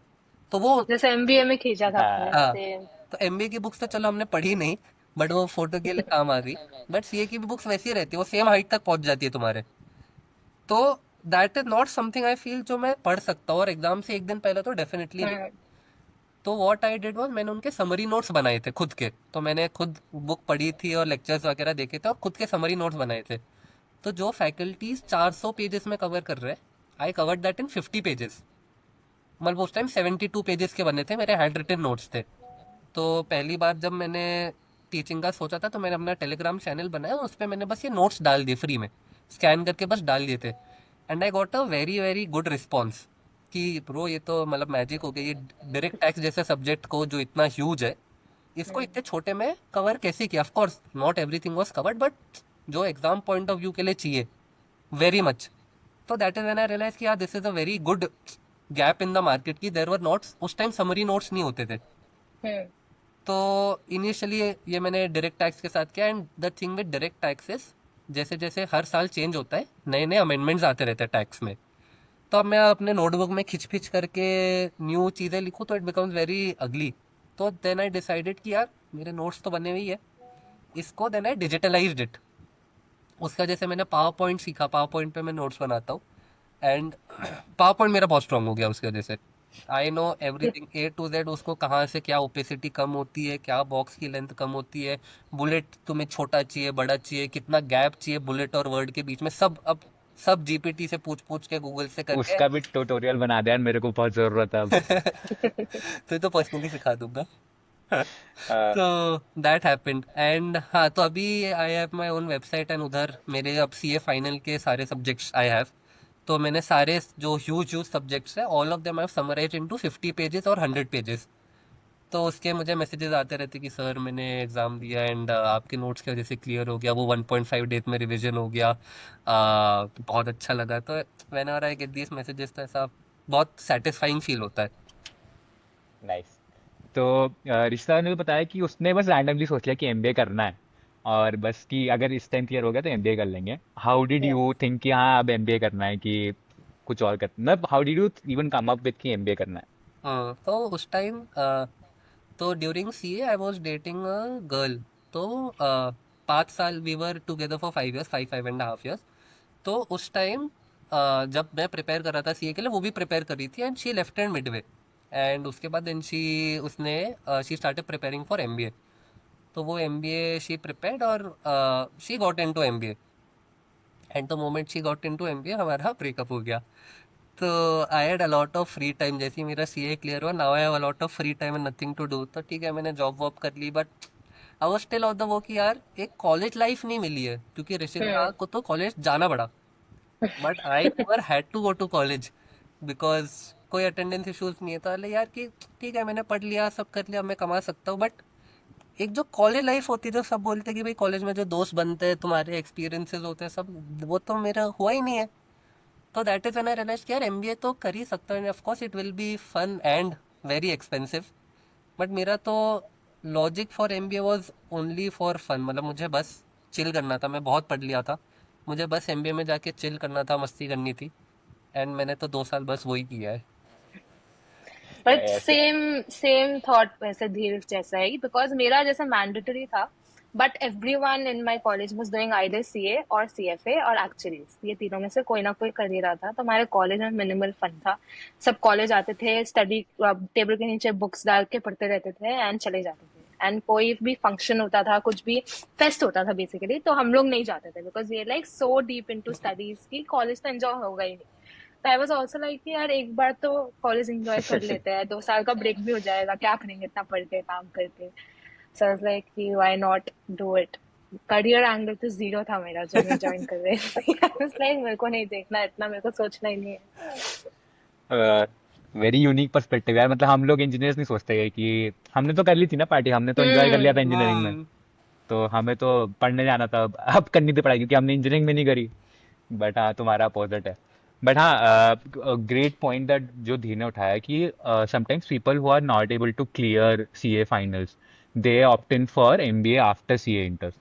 तो वो जैसे एमबीए में खींचा था आपने हाँ। हाँ, सेम। तो एमबीए की बुक्स तो चलो हमने पढ़ी नहीं, बट वो फोटो के लिए काम आ गई। बट सीए की भी बुक्स वैसी रहती है, वो सेम हाइट तक पहुंच जाती है तुम्हारे। तो that is not something I feel जो मैं पढ़ सकता हूँ, और एग्जाम से एक दिन पहले तो डेफिनेटली नहीं। हम्म। तो व्हाट आई डिड वाज मैंने उनके समरी नोट्स बनाए थे खुद के। तो मैंने खुद बुक पढ़ी थी और लेक्चर्स वगैरह देखे थे और खुद के समरी नोट्स बनाए थे। तो जो फैकल्टीज 400 पेजेस में कवर कर रहे हैं, I covered that in 50 pages. मतलब उस टाइम 72 पेजेस के बने थे, मेरे हैंड रिटन नोट्स थे। तो पहली बार जब मैंने टीचिंग का सोचा था तो मैंने अपना टेलीग्राम चैनल बनाया, उस पर मैंने बस ये नोट्स डाल दिए फ्री में, स्कैन करके बस डाल दिए थे। And I got a very very good response कि ब्रो ये तो मतलब मैजिक हो गई, ये डायरेक्ट टैक्स जैसे सब्जेक्ट को जो इतना ह्यूज है इसको इतने छोटे में कवर कैसे किया। Of course not everything was covered, but जो एग्जाम पॉइंट ऑफ व्यू के लिए चाहिए वेरी मच। तो that is when I realize कि यार this is a very good gap in the market की देयर वर नोट्स, उस टाइम समरी नोट्स नहीं होते थे। हम्म। तो इनिशियली ये मैंने डायरेक्ट टैक्स के साथ किया, and the thing with direct taxes जैसे जैसे हर साल चेंज होता है नए नए अमेंडमेंट्स आते रहते हैं टैक्स में। तो अब मैं अपने नोटबुक में खिंच खिंच करके न्यू चीज़ें लिखूँ तो इट बिकम्स वेरी अगली। तो देन आई डिसाइडेड कि यार मेरे नोट्स तो बने हुए ही है, इसको देन आई डिजिटलाइज्ड इट। उसका जैसे मैंने पावर पॉइंट सीखा, पावर पॉइंट पे मैं नोट्स बनाता हूँ, एंड पावर पॉइंट मेरा बहुत स्ट्रांग हो गया उसकी वजह से। I know everything A to Z, उसको कहाँ से क्या ओपेसिटी कम होती है, क्या बॉक्स की लेंथ कम होती है, बुलेट तुम्हें छोटा चाहिए बड़ा चाहिए, कितना गैप चाहिए बुलेट और वर्ड के बीच में, सब अब सब जीपीटी से पूछ पूछ के गूगल से करके। उसका भी ट्यूटोरियल बना दे यार, मेरे को बहुत जरूरत है अब। तो ये तो पर्सनली सिखा दूंगा। अ, तो दैट हैपेंड, एंड हाँ तो अभी I have my own website, and उधर मेरे अब सीए फाइनल के सारे सब्जेक्ट्स आई हैव। तो मैंने सारे जो ह्यूज ह्यूज सब्जेक्ट्स है all of them I have summarise into 50 pages और 100 पेजेस। तो उसके मुझे मैसेजेस आते रहते कि सर मैंने एग्ज़ाम दिया एंड आपके नोट्स की वजह से क्लियर हो गया, वो 1.5 डेज में रिवीजन हो गया, बहुत अच्छा लगा। तो when ever I get this messages तो ऐसा बहुत सेटिस्फाइंग फील होता है। नाइस। तो रिश्ता ने भी बताया कि उसने बस रैंडमली सोच लिया कि एमबीए करना है, और बस कि अगर इस टाइम क्लियर हो गया तो एमबीए कर लेंगे। How did yes. You think कि हाँ अब एमबीए करना है कि कुछ और करना, मतलब how did you even come up with कि एमबीए करना है? तो उस टाइम तो during CA I was dating a girl. तो 5 साल we were together for 5 years, 5.5 years. तो उस टाइम जब मैं प्रिपेयर कर रहा था सीए के लिए, वो भी प्रिपेयर कर रही थी and she left and midway. And उसके बाद देन उसने she started preparing for MBA. तो वो एमबीए शी प्रिपेयर्ड और she got into MBA. And the moment she got into MBA हमारा ब्रेकअप हो गया। तो I had a lot of free time, जैसे ही मेरा सीए क्लियर हुआ, now I have a lot of free time and nothing to do. तो ठीक है, मैंने जॉब वॉब कर ली, but I was still of the वो कि यार एक कॉलेज लाइफ नहीं मिली है, क्योंकि ऋषिता हम्म। को तो कॉलेज जाना पड़ा, but I never had to go to college because कोई अटेंडेंस इश्यूज नहीं है। तो अरे यार कि ठीक है, मैंने पढ़ लिया, सब कर लिया, मैं कमा सकता हूँ, बट एक जो कॉलेज लाइफ होती है, जो सब बोलते हैं कि भाई कॉलेज में जो दोस्त बनते हैं, तुम्हारे एक्सपीरियंसेस होते हैं सब, वो तो मेरा हुआ ही नहीं है। तो that is when I realize कि यार एमबीए तो कर ही सकता हूँ, of course it will be fun and very expensive. But मेरा तो logic for MBA was only for fun, मतलब मुझे बस चिल करना था। मैं बहुत पढ़ लिया था, मुझे बस एमबीए में जाके चिल करना था, मस्ती करनी थी। एंड मैंने तो 2 साल बस वही किया है। बट ऐसे। सेम सेम थॉट वैसे धीरज जैसा ही, बिकॉज मेरा जैसे मैंडेटरी था, but everyone in my college was doing either CA और सीएफए और एक्चुअलीज, ये तीनों में से कोई ना कोई कर ही रहा था। तो हमारे कॉलेज में मिनिमल फन था। सब कॉलेज आते थे, स्टडी टेबल के नीचे बुक्स डाल के पढ़ते रहते थे एंड चले जाते थे। एंड कोई भी फंक्शन होता था, कुछ भी फेस्ट होता था बेसिकली, तो हम लोग नहीं जाते थे because we like so deep into studies की कॉलेज तो एंजॉय होगा ही नहीं। तो आई वाज आल्सो लाइक कि यार एक बार तो कॉलेज एंजॉय कर लेते हैं, 2 साल का ब्रेक भी हो जाएगा, क्या करेंगे इतना पढ़ के काम करके। सो आई वाज लाइक कि why not do it. Career angle तो जीरो था मेरा जब मैं ज्वाइन कर रही थी। आई वाज लाइक मेरे को नहीं देखना इतना, मेरे को सोचना ही नहीं है। वेरी यूनिक पर्सपेक्टिव यार, मतलब हम लोग इंजीनियर्स नहीं सोचते हैं कि हमने तो कर ली थी ना पार्टी, हमने तो एंजॉय कर लिया था इंजीनियरिंग में। हम्म। तो हमें तो पढ़ने जाना था, अब करनी थी पढ़ाई क्योंकि हमने इंजीनियरिंग में नहीं करी। बट हाँ तुम्हारा अपोजिट है। बट हाँ, ग्रेट पॉइंट दैट जो धी ने उठाया कि sometimes people who are not able to clear CA finals, they opt in for MBA after CA inters.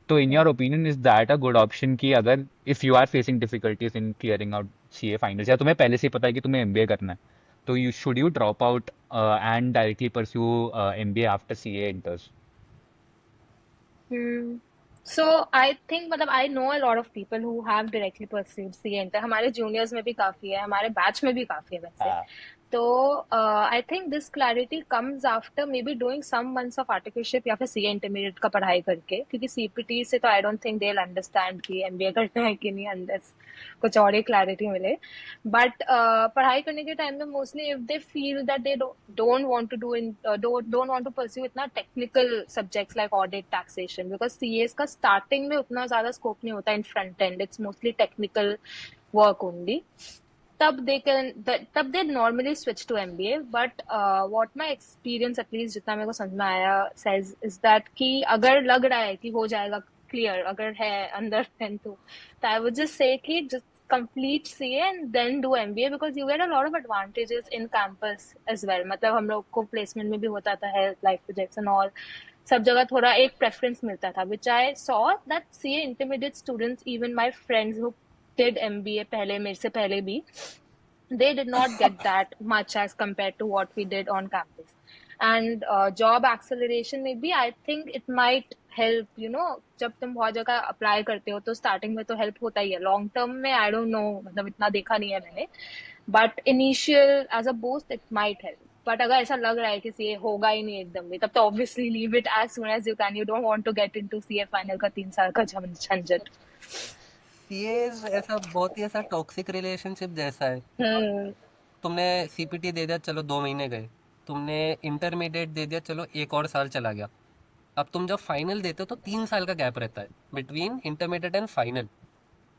तो in your opinion is that a good option कि अगर if you are facing difficulties in clearing out CA finals, या तुम्हें पहले से ही पता है कि तुम्हें एमबीए करना है, तो you should you drop out and directly pursue MBA after CA इंटर्स? Hmm. So I think मतलब I know a lot of people who have directly pursued CA inter, हमारे जूनियर्स में भी काफी है, हमारे बैच में भी काफी है वैसे। तो I think this clarity comes after maybe doing some months of articleship या फिर सीए इंटरमीडिएट का पढ़ाई करके, क्योंकि सीपीटी से तो I don't think they will understand कि एमबीए करना है कि नहीं, अनलेस कुछ और ही क्लैरिटी मिले। बट पढ़ाई करने के टाइम में mostly if they feel that they don't want to do in don't want to pursue इतना technical subjects like audit, taxation, because CS का स्टार्टिंग में उतना ज्यादा स्कोप नहीं होता in front end, it's mostly technical work only. तब they can तब they normally switch to MBA, but what my experience at least जितना मेरे को समझ में आया says is that कि अगर लग रहा है कि हो जाएगा क्लियर, अगर है अंदर है तो I would just say कि just complete CA and then do MBA because you get a lot of advantages in campus as well। मतलब हम लोग को प्लेसमेंट में भी होता था, health, life projects and all, सब जगह थोड़ा एक प्रेफरेंस मिलता था, which I saw that CA intermediate students, even my friends who did MBA पहले, मेरे से पहले भी, they did not get that much as compared to what we did on campus. And job acceleration में भी I think it might help, you know, जब तुम बहुत जगह अप्लाई करते हो तो स्टार्टिंग में तो हेल्प होता ही है, लॉन्ग टर्म में आई डोंट नो, मतलब इतना देखा नहीं है मैंने, but initial as a boost it might help. But अगर ऐसा लग रहा है कि सीए होगा ही नहीं एकदम भी, तब तो obviously leave it as soon as you can, you don't want to get into CA final का 3 साल का झंझट। सीए ऐसा बहुत ही ऐसा टॉक्सिक रिलेशनशिप जैसा है। हम्म। तुमने सीपीटी दे दिया, चलो 2 महीने गए। तुमने इंटरमीडिएट दे दिया, चलो 1 और साल चला गया। अब तुम जब फाइनल देते हो तो 3 साल का गैप रहता है बिटवीन इंटरमीडिएट एंड फाइनल।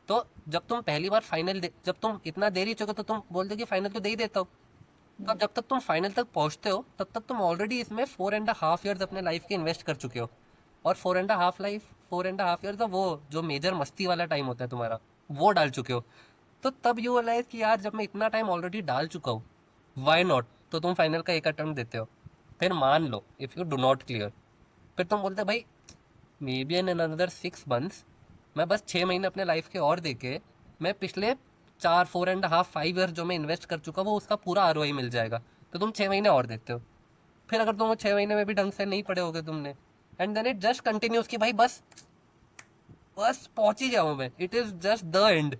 तो जब तुम पहली बार फाइनल जब तुम इतना देर ही चुके तो तुम बोलते हो कि फाइनल तो दे ही देता हो। तो जब तक तुम फाइनल तक पहुंचते हो तब तक तुम ऑलरेडी इसमें 4.5 ईयर्स अपने लाइफ के इन्वेस्ट कर चुके हो। और 4.5 ईयर्स का वो जो मेजर मस्ती वाला टाइम होता है तुम्हारा, वो डाल चुके हो। तो तब यू रियलाइज कि यार जब मैं इतना टाइम ऑलरेडी डाल चुका हूँ, वाई नॉट। तो तुम फाइनल का एक अटेम्प्ट देते हो। फिर मान लो if you do not clear, फिर तुम बोलते हो भाई maybe in another 6 months, मैं बस 6 महीने अपने लाइफ के और देके, मैं पिछले 4.5 5 ईयर जो मैं इन्वेस्ट कर चुका वो उसका पूरा आरओआई मिल जाएगा। तो तुम 6 महीने और देते हो, फिर अगर तुम वो 6 महीने में भी ढंग से नहीं पढ़े होगे तुमने, and then it just continues कि भाई बस बस पहुंच ही जाऊं मैं, it is just the end,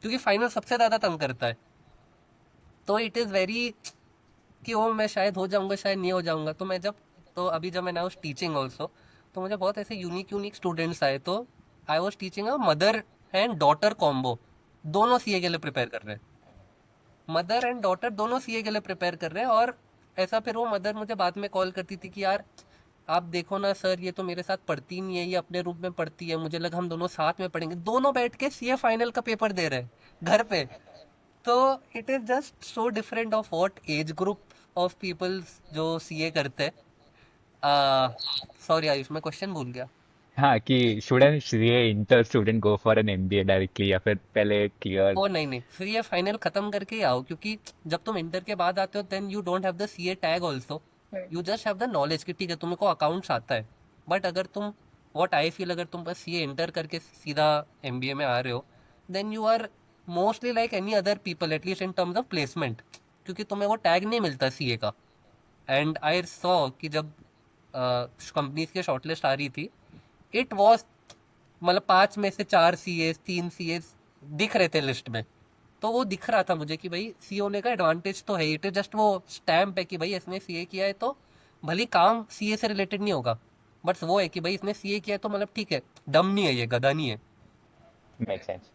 क्योंकि फाइनल सबसे ज्यादा तंग करता है। तो इट इज वेरी कि वो मैं शायद हो जाऊंगा शायद नहीं हो जाऊंगा। तो मैं जब, तो अभी जब मैं उस टीचिंग ऑल्सो, तो मुझे बहुत ऐसे यूनिक यूनिक स्टूडेंट्स आए। तो I was teaching a mother and daughter combo, दोनों सीए के लिए प्रिपेयर कर रहे हैं, मदर एंड डॉटर दोनों सीए के लिए प्रिपेयर कर रहे हैं। और ऐसा, फिर वो मदर मुझे बाद में कॉल करती थी कि यार आप देखो ना सर, ये तो मेरे साथ पढ़ती नहीं है, ये अपने रूप में पढ़ती है, मुझे लगा हम दोनों साथ में पढ़ेंगे। दोनों बैठ के सीए फाइनल का पेपर दे रहे हैं घर पे। तो it is just so different of what age group of peoples जो सीए करते हैं। सॉरी आयुष, मैं क्वेश्चन भूल गया। हाँ, कि स्टूडेंट ये inter student go for an MBA directly या फिर पहले क्लियर। ओ नहीं नहीं, फिर ये फाइनल खत्म करके ही आओ, क्योंकि जब तुम इंटर के बाद आते हो then you don't have the CA tag also, you just have the knowledge कि ठीक है तुमको अकाउंट्स आता है। बट अगर तुम, व्हाट आई फील, अगर तुम बस सीए इंटर करके सीधा एमबीए में आ रहे हो, then you are mostly like any other people, at least in terms of placement, क्योंकि तुम्हें वो टैग नहीं मिलता सीए का। एंड आई सॉ कि जब कंपनीज की शॉर्टलिस्ट आ रही थी, इट वॉज, मतलब 5 में से 4 सीएस 3 सीएस दिख रहे थे लिस्ट में। तो वो दिख रहा था मुझे कि भाई सी होने का एडवांटेज तो है, इट इज जस्ट वो स्टैम्प है कि भाई इसने सीए किया है, तो भले काम सीए से रिलेटेड नहीं होगा, बट वो है कि भाई इसने सीए किया है तो मतलब ठीक है, डम नहीं है, ये गधा नहीं है। Make sense.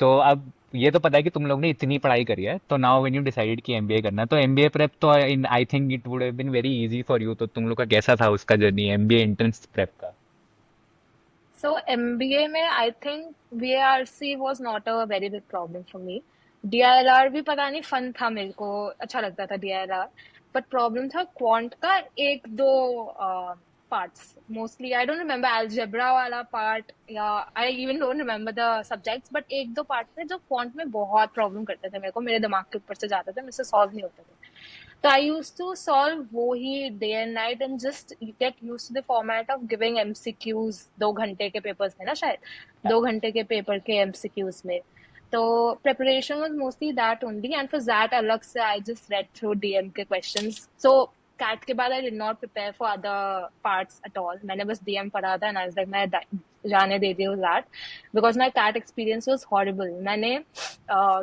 तो अब ये तो पता है कि तुम लोग ने इतनी पढ़ाई करी है, तो नाउ व्हेन यू डिसाइडेड कि एमबीए करना है, तो एमबीए प्रेप तो in I think it would have been very easy for you. तो तुम लोग का कैसा था उसका जर्नी एमबीए एंट्रेंस प्रेप का? So MBA में I think VARC was not a very big problem for me. DILR भी पता नहीं फन था, मेरे को अच्छा लगता था DILR, बट प्रॉब्लम था क्वांट का एक दो parts. Mostly I don't remember algebra वाला पार्ट, या I even don't remember the subjects, but एक दो पार्ट थे जो क्वांट में बहुत प्रॉब्लम करते थे मेरे को, मेरे दिमाग के ऊपर से जाते थे, मेरे से सॉल्व नहीं होते थे। So I used to solve wohi day and night and just get used to the format of giving MCQs। 2 घंटे के पेपर्स थे ना शायद, 2 घंटे के पेपर के MCQs में। तो preparation was mostly that only, and for that अलग से I just read through DM के questions। So CAT के बाद I did not prepare for other parts at all। मैंने बस DM पढ़ा था and I was like मैं जाने दे दी हूँ that, because my CAT experience was horrible। मैंने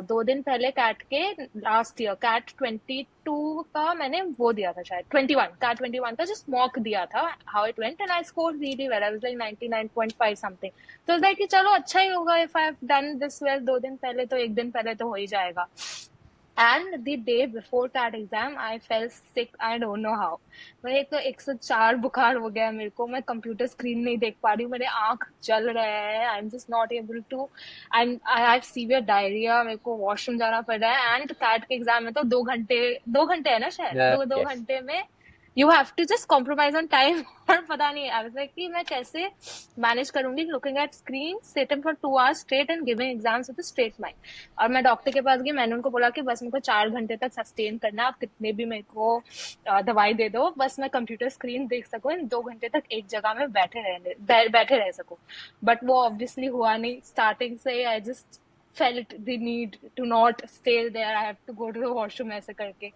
2 दिन पहले कैट के, लास्ट ईयर कैट 22 का मैंने वो दिया था, शायद 21, कैट 21 का जस्ट मॉक दिया था, how it went, and I score really well, I was like 99.5 something. तो लाइक कि चलो अच्छा ही होगा, if I have done this well 2 दिन पहले तो 1 दिन पहले तो हो ही जाएगा। And the day before that exam I fail sick, I don't know how. मैं एक तो 104 बुखार हो गया मेरे को, मैं कंप्यूटर स्क्रीन नहीं देख पा रही हूँ, मेरे आंख जल रहे हैं, I am just not able to, and I have severe diarrhoea, मेरे को वॉशरूम जाना पड़ रहा है। एंड कैट के एग्जाम में तो 2 घंटे, 2 घंटे है ना शायद, दो दो यस। घंटे में you have to just compromise on time. और पता नहीं आई वाज लाइक कि मैं कैसे मैनेज करूंगी looking at screen sitting for 2 hours straight and giving exams with straight mind. और मैं डॉक्टर के पास गई, मैंने उनको बोला कि बस मेरे को 4 घंटे तक सस्टेन करना, आप कितने भी मेरे को दवाई दे दो, बस मैं कंप्यूटर स्क्रीन देख सकूं, इन 2 घंटे तक एक जगह में बैठे रह सकूं। बट वो ऑब्वियसली हुआ नहीं। स्टार्टिंग से I just felt the need to not stay there, I have to go to the washroom ऐसे करके।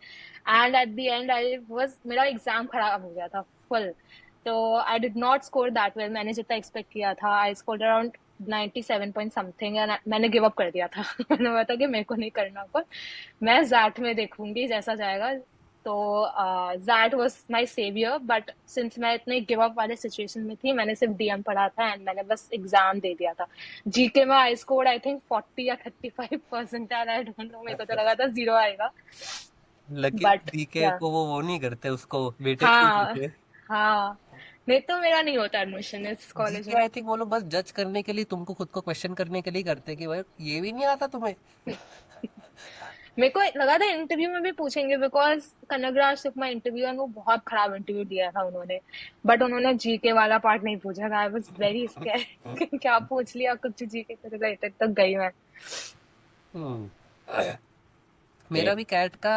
and at the end I was, मेरा एग्जाम खराब हो गया था फुल। तो I did not score that well, मैंने जितना एक्सपेक्ट किया था, I scored around 97 point something, and मैंने गिव अप कर दिया था। मैंने बोला था कि मेरे को नहीं करना, पर मैं जैट में देखूंगी जैसा जाएगा। तो that was my saviour, but since मैं इतने गिव अप वाले सिचुएशन में थी, मैंने सिर्फ डीएम पढ़ा था एंड मैंने बस एग्जाम दे दिया था। जीके में आई स्कोर्ड आई थिंक 40 या 35%, आई डोंट नो, मेरे को तो लगा था 0 आएगा, लकी बट डीके या को वो नहीं करते, उसको वेटेज नहीं हाँ देते। हाँ, नहीं तो मेरा नहीं होता एडमिशन इस कॉलेज जीके में। आई थिंक वो लोग बस जज करने के लिए, तुमको खुद को क्वेश्चन करने के लिए करते हैं कि भाई ये भी नहीं आता तुम्हें। मेरे को लगा था इंटरव्यू में भी पूछेंगे, because Kanagaraj took my interview and वो बहुत खराब इंटरव्यू दिया था उन्होंने, बट उन्होंने जीके वाला पार्ट नहीं पूछा था। I was very scared. क्या पूछ लिया कुछ जीके से रिलेटेड, तो गई मैं। हम्म। ओके। मेरा भी कैट का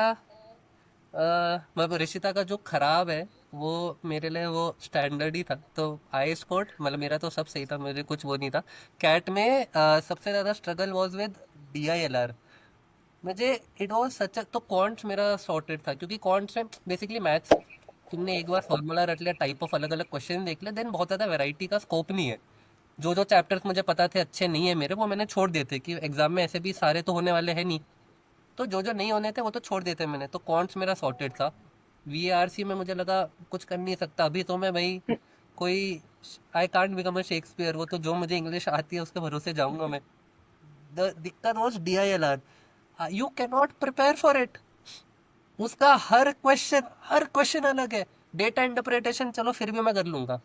मतलब ऋषिता का जो खराब है, वो मेरे लिए वो स्टैंडर्ड ही था। तो आई स्कोर्ड, मतलब मेरा तो सब सही था, मुझे कुछ वो नहीं था। कैट में सबसे ज़्यादा स्ट्रगल वाज विद DILR। मुझे इट वाज सच तो कॉन्ट्स मेरा सॉर्टेड था, क्योंकि कॉन्ट्स में बेसिकली मैथ्स, तुमने एक बार फॉर्मूला रट लिया, टाइप ऑफ अलग अलग क्वेश्चन देख लिया, देन बहुत ज़्यादा वैरायटी का स्कोप नहीं है। जो जो चैप्टर्स मुझे पता थे अच्छे नहीं है मेरे, वो मैंने छोड़ दिए थे कि एग्जाम में ऐसे भी सारे तो होने वाले हैं नहीं। तो जो जो नहीं होने थे वो तो छोड़ देते मैंने, तो कॉन्ट्स मेरा सॉर्टेड था। VARC में मुझे लगा कुछ कर नहीं सकता अभी, तो मैं भाई कोई, I can't become a Shakespeare, वो तो जो मुझे इंग्लिश आती है उसके भरोसे जाऊंगा मैं। द दिक्कत was DILR, you can not prepare for it. उसका हर क्वेश्चन अलग है। डेटा इंटरप्रिटेशन चलो फिर भी मैं कर लूंगा,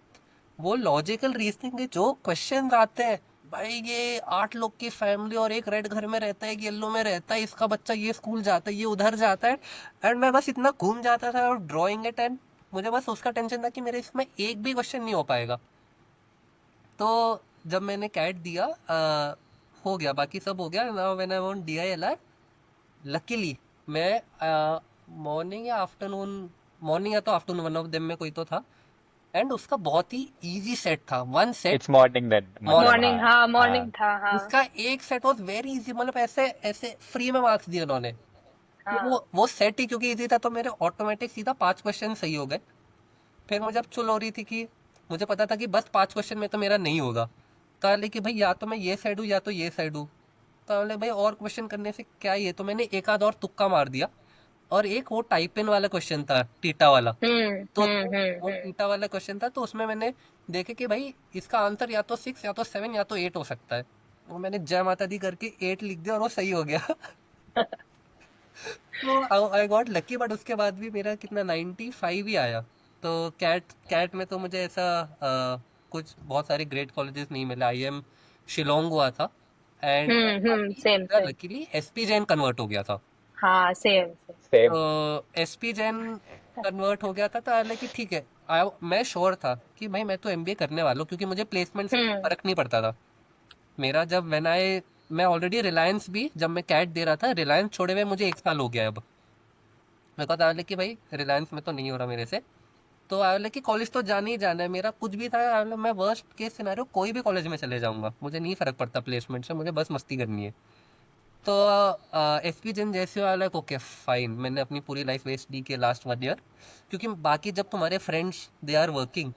वो लॉजिकल रीजनिंग के जो क्वेश्चन आते हैं, भाई ये 8 लोग की फैमिली और एक रेड घर में रहता है, एक येलो में रहता है, इसका बच्चा ये स्कूल जाता है, ये उधर जाता है, एंड मैं बस इतना घूम जाता था और ड्राइंग एट, एंड मुझे बस उसका टेंशन था कि मेरे इसमें एक भी क्वेश्चन नहीं हो पाएगा। तो जब मैंने कैट दिया, हो गया, बाकी सब हो गया। Now when I want DILR, luckily मैं मॉर्निंग या आफ्टरनून, मॉर्निंग या तो आफ्टरनून, वन ऑफ देम में कोई तो था, एंड उसका बहुत ही इजी सेट था, one set. It's morning then, मतलब मॉर्निंग, मॉर्निंग, हाँ। हाँ हाँ। मॉर्निंग था, हाँ। उसका एक सेट वाज वेरी इजी, मतलब ऐसे ऐसे फ्री में मार्क्स दिए उन्होंने। तो हाँ। वो सेट ही क्योंकि इजी था, तो मेरे ऑटोमेटिक सीधा 5 क्वेश्चन सही हो गए। फिर मुझे अब चुल हो रही थी कि मुझे पता था कि बस 5 क्वेश्चन में तो मेरा नहीं होगा। तो बोले कि भाई या तो मैं ये साइड हूँ या तो ये साइड हूँ। तो बोले भाई और क्वेश्चन करने से क्या ही है, तो मैंने एक आध और तुक्का मार दिया। और एक वो टाइप इन वाला क्वेश्चन था, टीटा वाला। तो वो हम्म। टीटा वाला क्वेश्चन था, तो उसमें मैंने देखे कि भाई इसका आंसर या तो 6 या तो 7 या तो 8 हो सकता है। वो मैंने जय माता दी करके 8 लिख दिया और वो सही हो गया। तो आई गॉट लकी, बट उसके बाद भी मेरा कितना 95 ही आया। तो कैट कैट में तो मुझे ऐसा कुछ बहुत सारे ग्रेट कॉलेजेस नहीं मिले। IIM शिलोंग हुआ था, एंड बाकी सेम मेरा same. Luckily SP Jain convert हो गया था। हाँ सेम सेम। सेम। तो SP जैन कन्वर्ट हो गया था, तो हालांकि ठीक है, मैं श्योर था कि भाई मैं तो MBA करने वाला हूँ, क्योंकि मुझे प्लेसमेंट से हम्म फर्क नहीं पड़ता था मेरा। जब मैं ऑलरेडी रिलायंस भी, जब मैं कैट दे रहा था, रिलायंस छोड़े हुए मुझे 1 साल हो गया अब। मैं कहता था कि भाई रिलायंस में तो नहीं हो रहा मेरे से। तो आया कि कॉलेज तो जाना ही जाना है, मेरा कुछ भी था, मैं वर्स्ट केस सिनेरियो कोई भी कॉलेज में चले जाऊंगा, मुझे नहीं फर्क पड़ता प्लेसमेंट से, मुझे बस मस्ती करनी है। तो SP जैन जैसे वाला, ओके फाइन, मैंने अपनी पूरी लाइफ वेस्ट नहीं की लास्ट 1 ईयर। क्योंकि बाकी जब तुम्हारे फ्रेंड्स दे आर वर्किंग,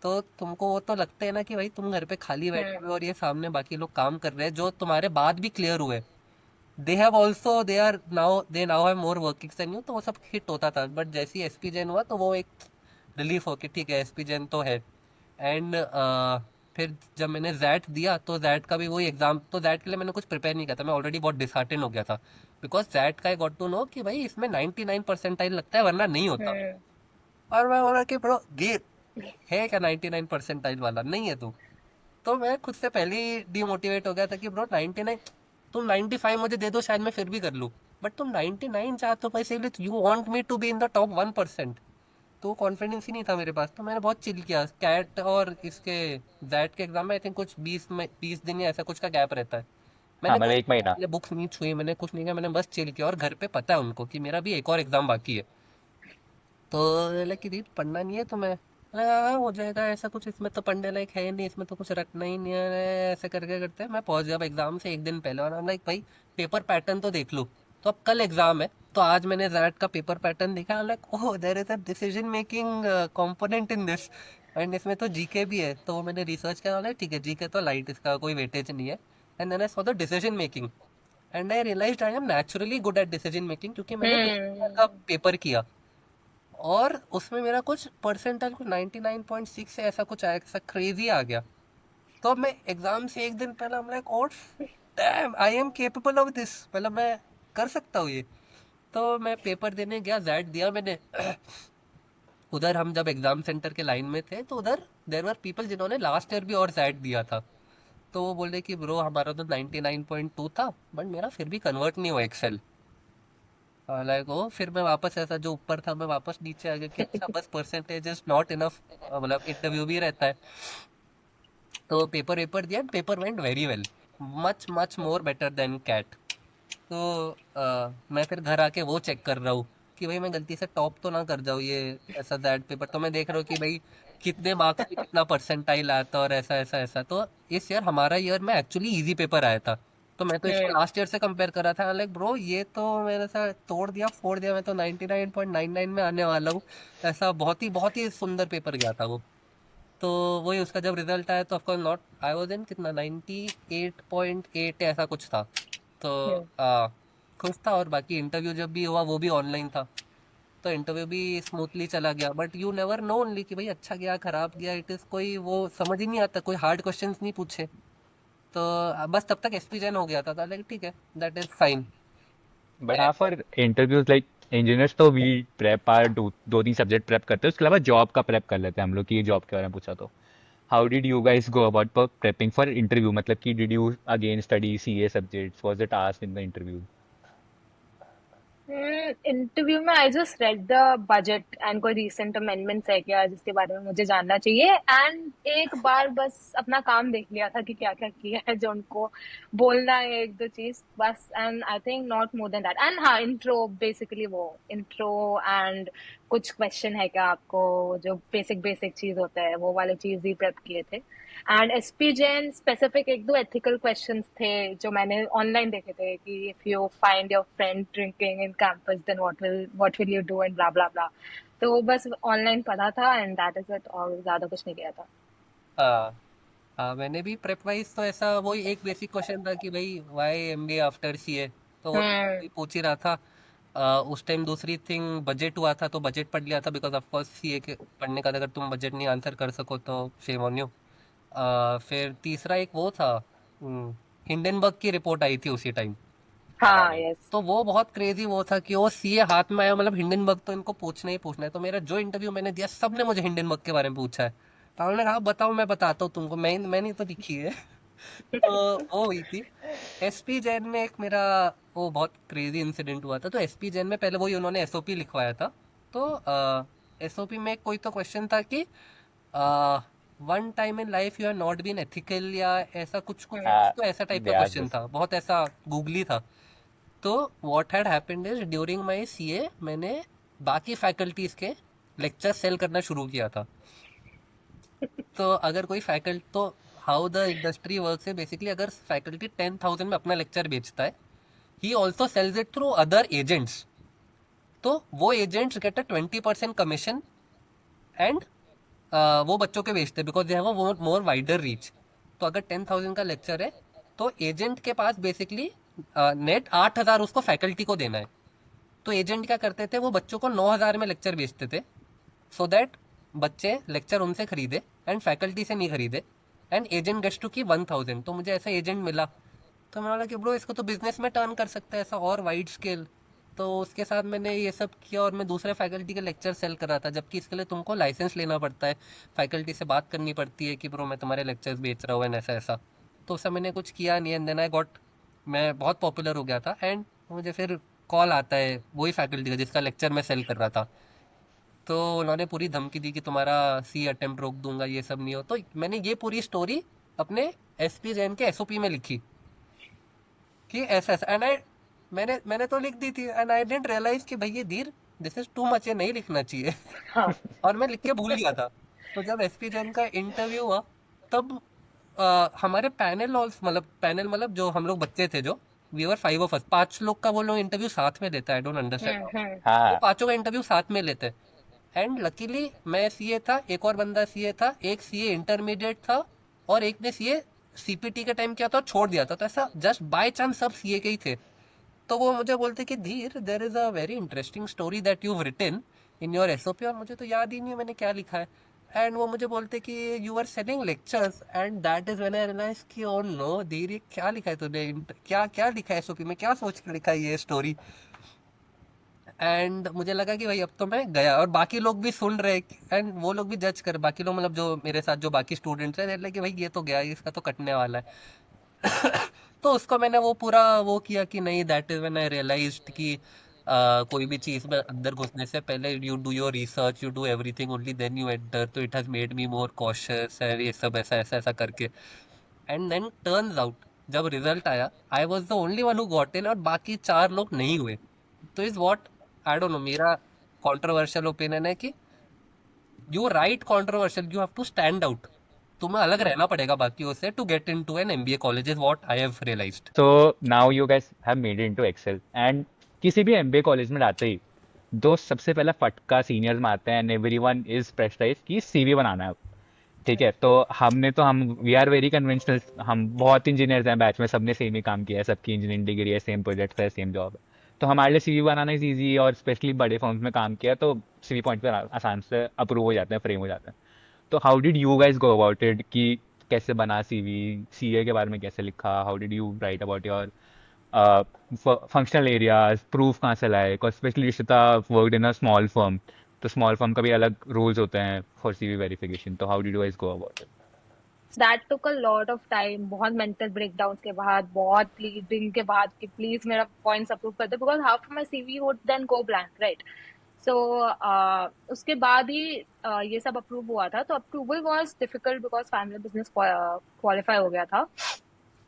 तो तुमको वो तो लगता है ना कि भाई तुम घर पे खाली बैठे हम्म हुए और ये सामने बाकी लोग काम कर रहे हैं जो तुम्हारे बाद भी क्लियर हुए। They have also they now have more workings than you, तो वो सब हिट होता था। बट जैसे ही SP जैन हुआ, तो वो एक रिलीफ हो कि ठीक है SP जैन तो है। एंड फिर जब मैंने जैट दिया, तो जैट का भी वही एग्जाम, तो जैट के लिए मैंने कुछ प्रिपेयर नहीं किया था, मैं ऑलरेडी बहुत डिसहार्टेन हो गया था। बिकॉज जैट का आई गॉट टू नो कि भाई इसमें 99 परसेंटाइल लगता है, वरना नहीं होता। हम्म और मैं बोला कि ब्रो ये है क्या 99 परसेंटाइल वाला, नहीं है तू। तो मैं खुद से पहले ही डिमोटिवेट हो गया था कि ब्रो 99, तुम 95 मुझे दे दो शायद मैं फिर भी कर लूँ, बट तुम 99 चाहते हो भाई, इसीलिए you want me to be in the top 1%। तो कॉन्फिडेंस ही नहीं था मेरे पास, तो मैंने बहुत चिल किया। कैट और इसके जैट के एग्जाम में आई थिंक कुछ 20 दिन या ऐसा कुछ का गैप रहता है। हाँ, मैंने मतलब कोई एक महीना। बुक्स नहीं छुई, मैंने कुछ नहीं किया, मैंने बस चिल किया। और घर पे पता है उनको कि मेरा भी एक और एग्जाम बाकी है। तो लाइक दीदी पढ़ना नहीं है तुम्हें, हाँ हो जाएगा ऐसा कुछ, इसमें तो पढ़ने लायक है ही नहीं, इसमें तो कुछ रटना ही नहीं है, ऐसे करके करते मैं पहुंच गया एग्जाम से एक दिन पहले। और हम लाइक भाई पेपर पैटर्न तो देख लो। तो अब कल एग्जाम है, तो आज मैंने जैट का पेपर पैटर्न देखा, like oh there is a decision making component in this, and इसमें तो जीके भी है। तो मैंने रिसर्च किया, लाइक ठीक है जीके तो लाइट, इसका कोई वेटेज नहीं है। And then I saw the decision making, and I realized I am naturally good at decision making, क्योंकि मैंने पिछले बार का हम्म पेपर किया और उसमें मेरा कुछ परसेंटाइल कुछ 99.6 से ऐसा कुछ आया, ऐसा क्रेजी आ गया। तो अब मैं एग्जाम से एक दिन पहले हम like oh damn I am capable of this, मतलब मैं कर सकता हूँ ये। तो मैं पेपर देने गया, जैट दिया मैंने। उधर हम जब एग्जाम सेंटर के लाइन में थे, तो उधर देर वर पीपल जिन्होंने लास्ट ईयर भी और जैट दिया था। तो वो बोले कि ब्रो हमारा तो 99.2 था, बट मेरा फिर भी कन्वर्ट नहीं हुआ एक्सेल। लाइक ओ, फिर मैं वापस ऐसा जो ऊपर था मैं वापस नीचे आ गया कि अच्छा बस परसेंटेज इज नॉट इनफ, मतलब इंटरव्यू भी रहता है। तो पेपर वेपर दिया, paper went very well, much much more better than CAT. तो मैं फिर घर आके वो चेक कर रहा हूँ कि भाई मैं गलती से टॉप तो ना कर जाऊँ ये ऐसा दैट पेपर, तो मैं देख रहा हूँ कि भाई कितने मार्क्स पे कितना परसेंटाइल आता और ऐसा ऐसा ऐसा। तो इस ईयर हमारा ईयर में एक्चुअली इजी पेपर आया था, तो मैं तो इसको हम्म लास्ट ईयर से कंपेयर कर रहा था, लाइक ब्रो ये तो मेरे साथ तोड़ दिया फोड़ दिया, मैं तो 99.99 में आने वाला हूँ। ऐसा बहुत ही सुंदर पेपर गया था वो। तो वही उसका जब रिजल्ट आया तो ऑफकोर्स नॉट, आई वाज इन कितना 98.8 ऐसा कुछ था। तो हम्म खुश था। और बाकी इंटरव्यू जब भी हुआ वो भी ऑनलाइन था, तो इंटरव्यू भी स्मूथली चला गया। But you never know only कि भाई अच्छा गया खराब गया, इट इज़ कोई वो समझ ही नहीं आता, कोई हार्ड क्वेश्चंस नहीं पूछे। तो बस तब तक एसपी जैन हो गया था लाइक ठीक है, दैट इज फाइन। बट हाँ, फॉर इंटरव्यूज लाइक इंजीनियर्स तो वी प्रेप आर दो तीन सब्जेक्ट प्रेप करते हैं, उसके अलावा जॉब का प्रेप कर लेते हैं हम लोग की जॉब के बारे में पूछा तो how did you guys go about prepping for interview, मतलब कि did you again study CA subjects, was it asked in the interview? Interview में I just read the budget and कोई रिसेंट अमेंडमेंट्स है क्या जिसके बारे में मुझे जानना चाहिए, एंड एक बार बस अपना काम देख लिया था कि क्या क्या किया है जो उनको बोलना है, एक दो चीज बस। And I think not more than that. And हाँ, इंट्रो बेसिकली वो इंट्रो एंड कुछ क्वेश्चन है क्या आपको, जो बेसिक बेसिक चीज होता है वो वाले चीज ही प्रेप किए थे। एंड एसपी जैन स्पेसिफिक एक दो एथिकल क्वेश्चंस थे जो मैंने ऑनलाइन देखे थे कि if you find your friend drinking in campus then what will you do and blah blah blah. तो बस ऑनलाइन पढ़ा था एंड दैट इज इट, और ज्यादा कुछ नहीं किया था। हाँ हाँ, मैंने भी प्रेप वाइज तो ऐसा वही एक बेसिक क्वेश्चन था कि भाई वाई एमबीए आफ्टर सीए, तो वो तो हम्म कोई पूछ ही रहा था। उस टाइम दूसरी थिंग बजट हुआ था, तो बजट पढ़ लिया था बिकॉज ऑफ कोर्स सीए के पढ़ने का अगर तुम बजट नहीं आंसर कर सको तो शेम ऑन यू। फिर तीसरा एक वो था, हिंडनबर्ग की रिपोर्ट आई थी उसी टाइम। हाँ यस। तो वो बहुत क्रेजी वो था कि वो सीए हाथ में आया, मतलब हिंडनबर्ग तो इनको पूछना ही पूछना है। तो मेरा जो इंटरव्यू मैंने दिया सबने मुझे हिंडनबर्ग के बारे में पूछा है, तो उन्होंने कहा बताओ मैं बताता हूँ तुमको, मैंने तो लिखी है। तो वो हुई थी। एसपी जैन में एक मेरा वो बहुत क्रेजी इंसिडेंट हुआ था। तो एसपी जैन में पहले वही उन्होंने एसओपी लिखवाया था। तो एसओपी में कोई तो क्वेश्चन था कि one time in life you are not been ethical या ऐसा कुछ कुछ कुछ हम्म तो ऐसा टाइप का यार क्वेश्चन दिस था, बहुत ऐसा गूगली था। तो what had happened is during my CA मैंने बाकी फैकल्टीज के लेक्चर सेल करना शुरू किया था। तो अगर कोई फैकल्टी, तो हाउ द इंडस्ट्री वर्क्स है बेसिकली, अगर फैकल्टी 10,000 में अपना लेक्चर बेचता है, ही also sells it through other agents. तो वो agents get a 20% commission, and वो बच्चों के बेचते हैं because they have a more wider reach. तो अगर 10,000 का लेक्चर है तो एजेंट के पास बेसिकली नेट 8,000 उसको फैकल्टी को देना है। तो एजेंट क्या करते थे, वो बच्चों को 9,000 में लेक्चर बेचते थे, सो दैट बच्चे लेक्चर उनसे खरीदे एंड फैकल्टी से नहीं खरीदे, एंड एजेंट गेट्स टू की 1,000। तो मुझे ऐसा एजेंट मिला, तो मैंने बोला कि ब्रो इसको तो बिजनेस में टर्न कर सकते हैं ऐसा और वाइड स्केल। तो उसके साथ मैंने ये सब किया और मैं दूसरे फैकल्टी के लेक्चर सेल कर रहा था, जबकि इसके लिए तुमको लाइसेंस लेना पड़ता है, फैकल्टी से बात करनी पड़ती है कि ब्रो मैं तुम्हारे लेक्चर्स बेच रहा हूँ एंड ऐसा ऐसा। तो उस समय मैंने कुछ किया नहीं, एंड देन आई गॉट, मैं बहुत पॉपुलर हो गया था, एंड मुझे फिर कॉल आता है वही फैकल्टी का जिसका लेक्चर मैं सेल कर रहा था। तो उन्होंने पूरी धमकी दी कि तुम्हारा सी अटेम्प्ट रोक दूंगा, ये सब नहीं हो। तो मैंने ये पूरी स्टोरी अपने एसपी जैन के एसओपी में लिखी कि ऐसा ऐसा, एंड आई मैंने मैंने तो लिख दी थी, एंड आई डेंट रियलाइज कि भाई ये धीर दिस इज टू मच, ये नहीं लिखना चाहिए। हाँ और मैं लिख के भूल गया था। तो जब एसपी जैन का इंटरव्यू हुआ तब हमारे पैनल मतलब जो हम लोग बच्चे थे, जो वी वर 5 ऑफ अस, 5 लोग का वो लोग इंटरव्यू साथ में लेता है, आई डोंट अंडरस्टैंड। हम्म वो हाँ। पांचों का इंटरव्यू साथ में लेते हैं, एंड लकीली मैं सीए था, एक और बंदा सीए था, एक सीए इंटरमीडिएट था, और एक ने सीए सीपीटी के टाइम किया था और छोड़ दिया था। तो ऐसा जस्ट बाय चांस सब सीए के ही थे। तो वो मुझे बोलते कि Dheer there is a very interesting story that you written in your SOP, और मुझे तो याद ही नहीं है मैंने क्या लिखा है। एंड वो मुझे बोलते कि you are selling lectures, and that is when I realize कि ओ नो धीर ये क्या लिखा है तूने, क्या क्या लिखा है एसओपी में, क्या सोच के लिखा है ये स्टोरी। एंड मुझे लगा कि भाई अब तो मैं गया, और बाकी लोग भी सुन रहे, एंड वो लोग भी जज कर, बाकी लोग मतलब जो मेरे साथ जो बाकी स्टूडेंट्स हैं कि भाई ये तो गया, इसका तो कटने वाला है। तो उसको मैंने वो पूरा वो किया कि नहीं, that is when I realized कि कोई भी चीज़ में अंदर घुसने से पहले you do your research, you do everything only then you enter. तो it has made me more cautious, है ये सब ऐसा ऐसा ऐसा करके। एंड देन टर्न्स आउट जब रिजल्ट आया, I was the only one who got in, और बाकी 4 लोग नहीं हुए। तो is what I don't no, मेरा कंट्रोवर्शियल ओपिनियन है कि you write controversial, you have to stand out, तुम्हें अलग रहना पड़ेगा बाकियों से to get into an MBA college, is what I have realized. So now you guys have made it into Excel and किसी भी एमबीए कॉलेज में आते ही दो सबसे पहला फटका सीनियर्स में आता है एंड एवरीवन इज प्रेशराइज कि सीवी बनाना है। ठीक है, तो हम वी आर वेरी कन्वेंशनल, हम बहुत इंजीनियर्स हैं बैच में, सबने सेम ही काम किया है, सबकी इंजीनियरिंग डिग्री है, सेम प्रोजेक्ट है, सेम जॉब है। तो हमारे लिए सीवी बनाना इज ईजी, और स्पेशली बड़े फर्म्स में काम किया तो सीवी पॉइंट पर आसान से अप्रूव हो जाते हैं, फ्रेम हो जाते हैं। तो how did you guys go about it कि कैसे बना सीवी, सीए के बारे में कैसे लिखा, how did you right about your functional areas, proof कहाँ से लाए, स्पेशली रिश्ता worked in a small firm, तो स्मॉल फर्म का भी अलग रूल्स होते हैं फॉर सीवी वेरिफिकेशन, तो how did you guys go about that took a lot of time, बहुत मेंटल ब्रेकडाउन्स के बाद, बहुत प्लीडिंग के बाद कि प्लीज मेरा पॉइंट्स अप्रूव कर दो, because half of my CV would then go blank, right? So उसके बाद ही ये सब अप्रूव हुआ था। तो approval was difficult because family business qualify हो गया था,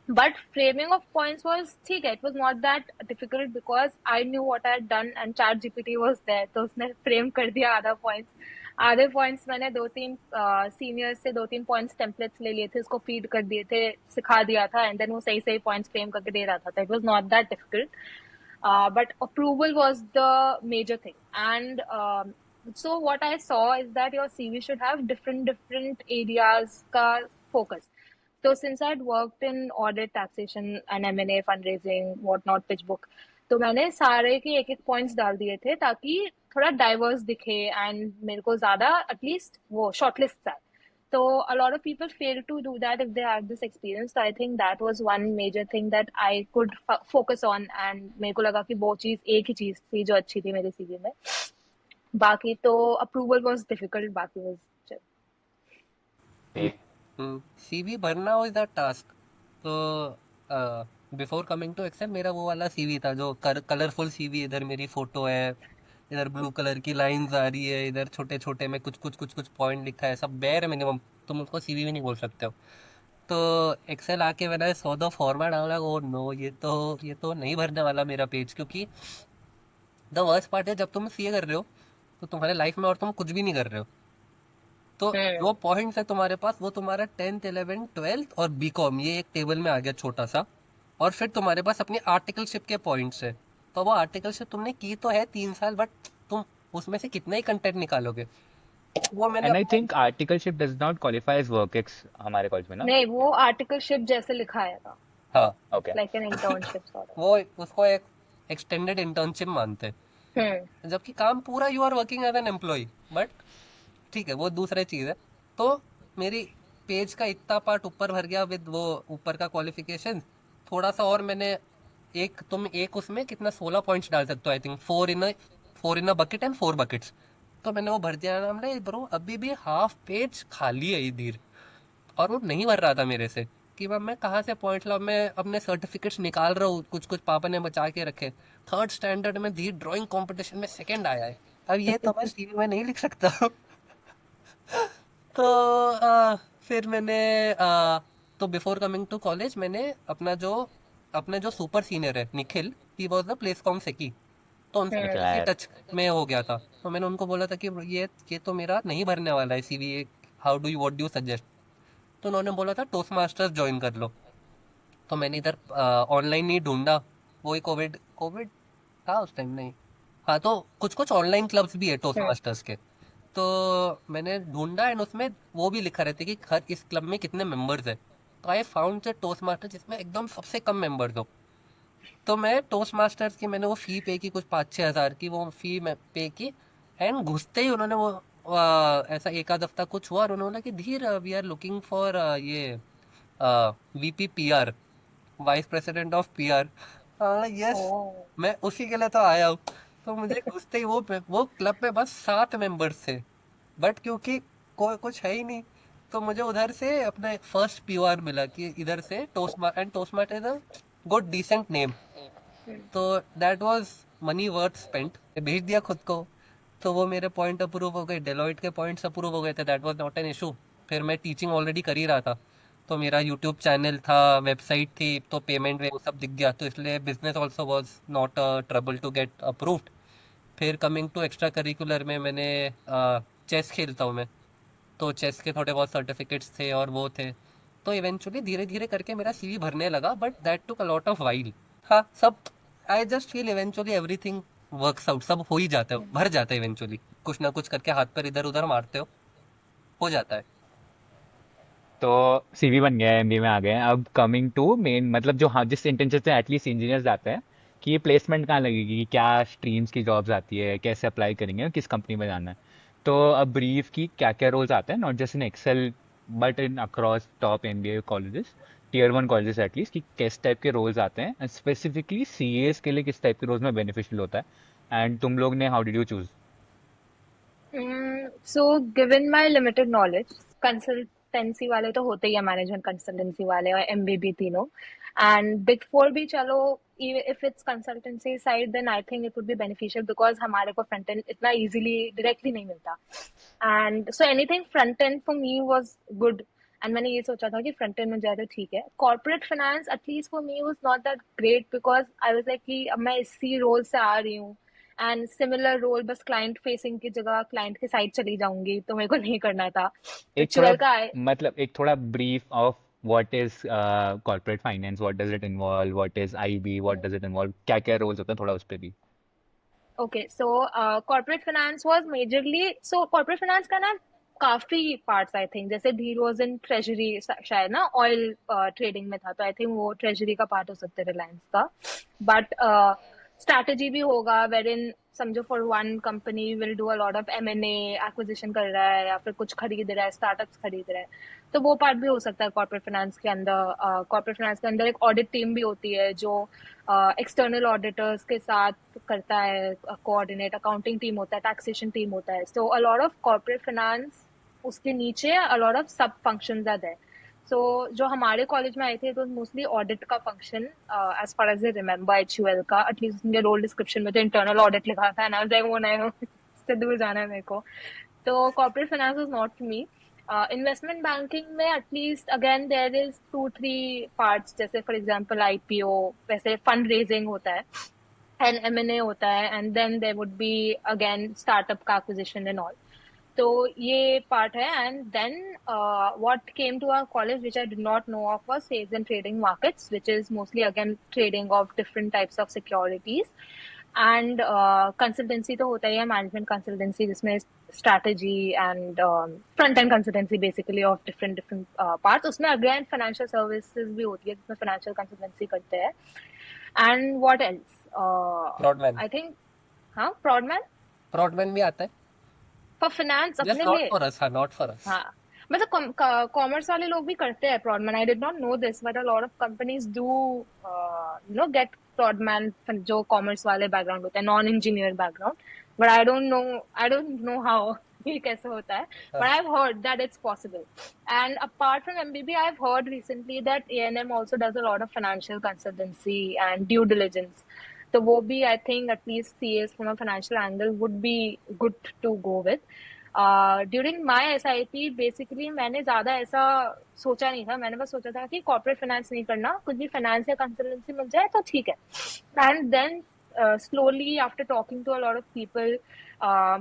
but framing of points was ठीक है, it was not that difficult because I knew what I had done and chat GPT was there, तो उसने frame कर दिया आधे points मैंने दो तीन सीनियर्स से दो तीन points templates ले लिए थे, उसको feed कर दिए थे, सिखा दिया था, and then वो सही सही points frame करके दे रहा था, तो it was not that difficult. But approval was the major thing, and so what I saw is that your CV should have different areas का focus. So since I'd worked in audit, taxation, and M&A, fundraising, whatnot, pitch book, तो मैंने सारे के एक एक points डाल दिए थे ताकि थोड़ा डाइवर्स दिखे एंड मेरे को ज्यादा एटलीस्ट वो शॉर्टलिस्ट आए। तो a lot of people fail to do that if they have this experience. So I think that was one major thing that I could focus on, and मेरे को लगा कि वो चीज एक ही चीज थी जो अच्छी थी मेरे सीवी में। बाकी तो अप्रूवल वाज डिफिकल्ट, बाकी वाज it? सीवी भरना वाज दैट टास्क। तो बिफोर कमिंग टू एक्सेल मेरा वो वाला सीवी था जो कलरफुल सीवी, इधर मेरी फोटो है, इधर ब्लू कलर की लाइंस आ रही है, इधर छोटे छोटे में कुछ पॉइंट लिखा है, सब बेयर मिनिमम, तुम उसको सीवी भी नहीं बोल सकते हो। तो एक्सेल आके मैंने सौ दो फॉर्मेट आया, ओ नो, ये तो नहीं भरने वाला मेरा पेज, क्योंकि द वर्स्ट पार्ट है जब तुम सीए कर रहे हो तो तुम्हारे लाइफ में और तुम कुछ भी नहीं कर रहे हो, तो जो पॉइंट्स है तुम्हारे पास वो तुम्हारा 10th 11th 12th और बीकॉम, ये एक टेबल में आ गया छोटा सा, और फिर तुम्हारे पास अपनी आर्टिकलशिप के पॉइंट्स है। तो वो आर्टिकलशिप तुमने की तो है 3 साल, बट तुम उसमें से कितना ही कंटेंट निकालोगे, वो मैंने एंड आई अपना। Think articleship does not qualify as work ex हमारे कॉलेज में ना। नहीं, वो आर्टिकलशिप जैसे लिखा है था, हाँ, okay. Like an internship sort वो उसको एक एक्सटेंडेड इंटर्नशिप मानते ऑफ। हैं, जबकि काम पूरा you are working as an employ, but ठीक है वो दूसरी चीज़ है। तो मेरी पेज का इतना पार्ट ऊपर भर गया विद वो ऊपर का क्वालिफिकेशन, थोड़ा सा और मैंने एक उसमें कितना 16 पॉइंट्स डाल सकते हो, I think four in a bucket and 4 buckets, तो मैंने वो भर दिया। नाम ले ब्रो, अभी भी हाफ पेज खाली है इधर, और वो नहीं भर रहा था मेरे से कि मैं कहाँ से पॉइंट लाऊं। मैं अपने सर्टिफिकेट्स निकाल रहा हूँ, कुछ कुछ पापा ने बचा के रखे, 3rd स्टैंडर्ड में धीर ड्राइंग कंपटीशन में सेकंड आया है, अब ये तो मैं सीवी में नहीं लिख सकता। तो फिर मैंने तो बिफोर कमिंग टू कॉलेज मैंने अपने जो सुपर सीनियर है Nikhil, he was the place com secy, तो उनसे मैं निकला काफ़ी है। टच में हो गया था। तो मैंने उनको बोला था कि ये तो मेरा नहीं भरने वाला है CV, how do you what do suggest. तो उन्होंने बोला था टोस्ट मास्टर्स ज्वाइन कर लो। तो मैंने इधर ऑनलाइन ही ढूंढा, वही कोविड कोविड था उस टाइम, नहीं, हाँ, तो कुछ कुछ ऑनलाइन क्लब्स भी है टोस्ट मास्टर्स के। तो मैंने ढूंढा एंड उसमें वो भी लिखा रहता है कि हर इस क्लब में कितने मेंबर्स है। तो I found the toast master जिसमें एकदम सबसे कम मेंबर्स हो। तो मैं टोस्ट मास्टर्स की मैंने वो फ़ी पे की, कुछ 5-6 हज़ार की वो फ़ी मैं पे की, एंड घुसते ही उन्होंने वो ऐसा एक आध हफ्ता कुछ हुआ और उन्होंने कि धीर वी आर लुकिंग फॉर ये VP PR, vice president of PR. Yes, oh, मैं उसी के लिए तो आया हूँ। तो मुझे घुसते ही वो क्लब में बस 7 मेंबर्स थे, बट क्योंकि कोई कुछ है ही नहीं, तो मुझे उधर से अपना फर्स्ट पीआर मिला कि इधर से Toast Mart is a good decent name. तो that was money worth spent, भेज दिया खुद को। तो वो मेरे पॉइंट अप्रूव हो गए, डेलॉइट के पॉइंट्स अप्रूव हो गए थे, that was not an issue. फिर मैं टीचिंग ऑलरेडी कर ही रहा था, तो मेरा यूट्यूब चैनल था, वेबसाइट थी, तो पेमेंट वो सब दिख गया, तो इसलिए business also was not a trouble to get approved. फिर कमिंग टू एक्स्ट्रा करिकुलर में मैंने चेस खेलता हूँ मैं, तो चेस के थोड़े बहुत सर्टिफिकेट्स थे और वो थे। तो इवेंचुअली धीरे धीरे करके मेरा सीवी भरने लगा, but that took a lot of while. हाँ, सब I just feel eventually everything works out, सब हो ही जाता है, भर जाता है इवेंचुअली, कुछ ना कुछ करके हाथ पर इधर उधर मारते हो जाता है। तो सीवी बन गया है, एमबीए में आ गए हैं। अब कमिंग टू मेन, मतलब जो, हाँ, जिस इंटर्नशिप से एटलीस्ट इंजीनियर्स जाते हैं, कि ये प्लेसमेंट कहाँ लगेगी, क्या स्ट्रीम्स की जॉब्स आती है, कैसे अप्लाई करेंगे और किस कंपनी में जाना है। तो अब ब्रीफ की क्या क्या रोल्स आते हैं, not just in XL but in across top MBA colleges, tier one colleges at least, कि किस टाइप के रोल्स आते हैं, स्पेसिफिकली सीएस के लिए किस टाइप के रोल्स में बेनिफिशियल होता है, एंड तुम लोग ने how did you choose. So, given my limited knowledge, consultancy वाले तो होते ही है, मैनेजमेंट कंसल्टेंसी वाले और एमबीबी तीनों, एंड बिग फोर भी चलो, if it's consultancy side then I think it would be beneficial because हमारे को फ्रंट एंड इतना इजीली डायरेक्टली नहीं मिलता, and so anything front end for me was good, and मैंने ये सोचा था कि फ्रंट एंड में जाए तो ठीक है। Corporate finance at least for me was not that great because I was like कि अब मैं इसी रोल से आ रही हूँ एंड सिमिलर रोल, बस क्लाइंट फेसिंग की जगह क्लाइंट के साइड चली जाऊंगी, तो मेरे को नहीं करना था। तो एक थोड़ा, चुएल का आए। मतलब एक थोड़ा brief of what is corporate finance, what does it involve, what is IB, what does it involve, क्या क्या रोल्स होते हैं, थोड़ा उस पे भी। Okay, so corporate finance was majorly, so corporate finance का ना काफी पार्ट्स आई थिंक, जैसे धीर वाज इन ट्रेजरी, शायद ना ऑयल ट्रेडिंग में था, तो आई थिंक वो ट्रेजरी का पार्ट हो सकता है रिलायंस का। बट स्ट्रैटेजी भी होगा, वेर इन समझो for one company will do a lot of MNA, acquisition कर रहा है या फिर कुछ खरीद रहा है, स्टार्टअप्स खरीद रहा है, तो वो पार्ट भी हो सकता है कॉर्पोरेट फाइनेंस के अंदर। कॉर्पोरेट फाइनेंस के अंदर एक ऑडिट टीम भी होती है जो एक्सटर्नल ऑडिटर्स के साथ करता है कोऑर्डिनेट, अकाउंटिंग टीम होता है, टैक्सेशन टीम होता है, so a lot of corporate finance, उसके नीचे a lot of sub functions are there. So जो हमारे कॉलेज में आए थे तो मोस्टली ऑडिट का function, as far as I remember HUL का, एटलीस्ट उनके रोल डिस्क्रिप्शन में तो इंटरनल ऑडिट लिखा था, एंड आई वाज लाइक वो नहीं, इससे दूर जाना है मेरे को। तो corporate finance is not for me. Investment banking में at least again there is two three parts, जैसे फॉर एग्जांपल आईपीओ, वैसे फंड रेजिंग होता है एंड एमएनए होता है, and then there would be again startup का एक्विजिशन एंड ऑल। तो ये पार्ट है, and then what came to our college which I did not know of was sales and trading markets, which is mostly again trading of different types of securities, and consultancy तो होता ही है, management consultancy जिसमें strategy and front end consultancy basically of different different parts, उसमें again financial services भी होती है जिसमें financial consultancy करते हैं। And what else, Brodmann, I think, हाँ, प्रॉडमैन ब्रॉडमैन भी आता है। फॉर फाइनेंस जस्ट अपने नॉट लिए। फॉर अस, हाँ, नॉट फॉर अस। हाँ, मतलब कॉमर्स वाले लोग भी करते हैं prodman, I did not know this, but a lot of companies do get prodman, जो कॉमर्स वाले बैकग्राउंड होते हैं, non engineer background, but I don't know how ये कैसे होता है, but I've heard that it's possible. And apart from MBB, I've heard recently that A&M also does a lot of financial consultancy and due diligence. तो वो भी I think at least CAs from a financial angle would be good to go with. During my SIP basically मैंने ज्यादा ऐसा सोचा नहीं था, मैंने बस सोचा था कि कॉर्पोरेट फाइनेंस नहीं करना, कुछ भी फाइनेंस या कंसल्टेंसी मिल जाए तो ठीक है। And then slowly after talking to a lot of people,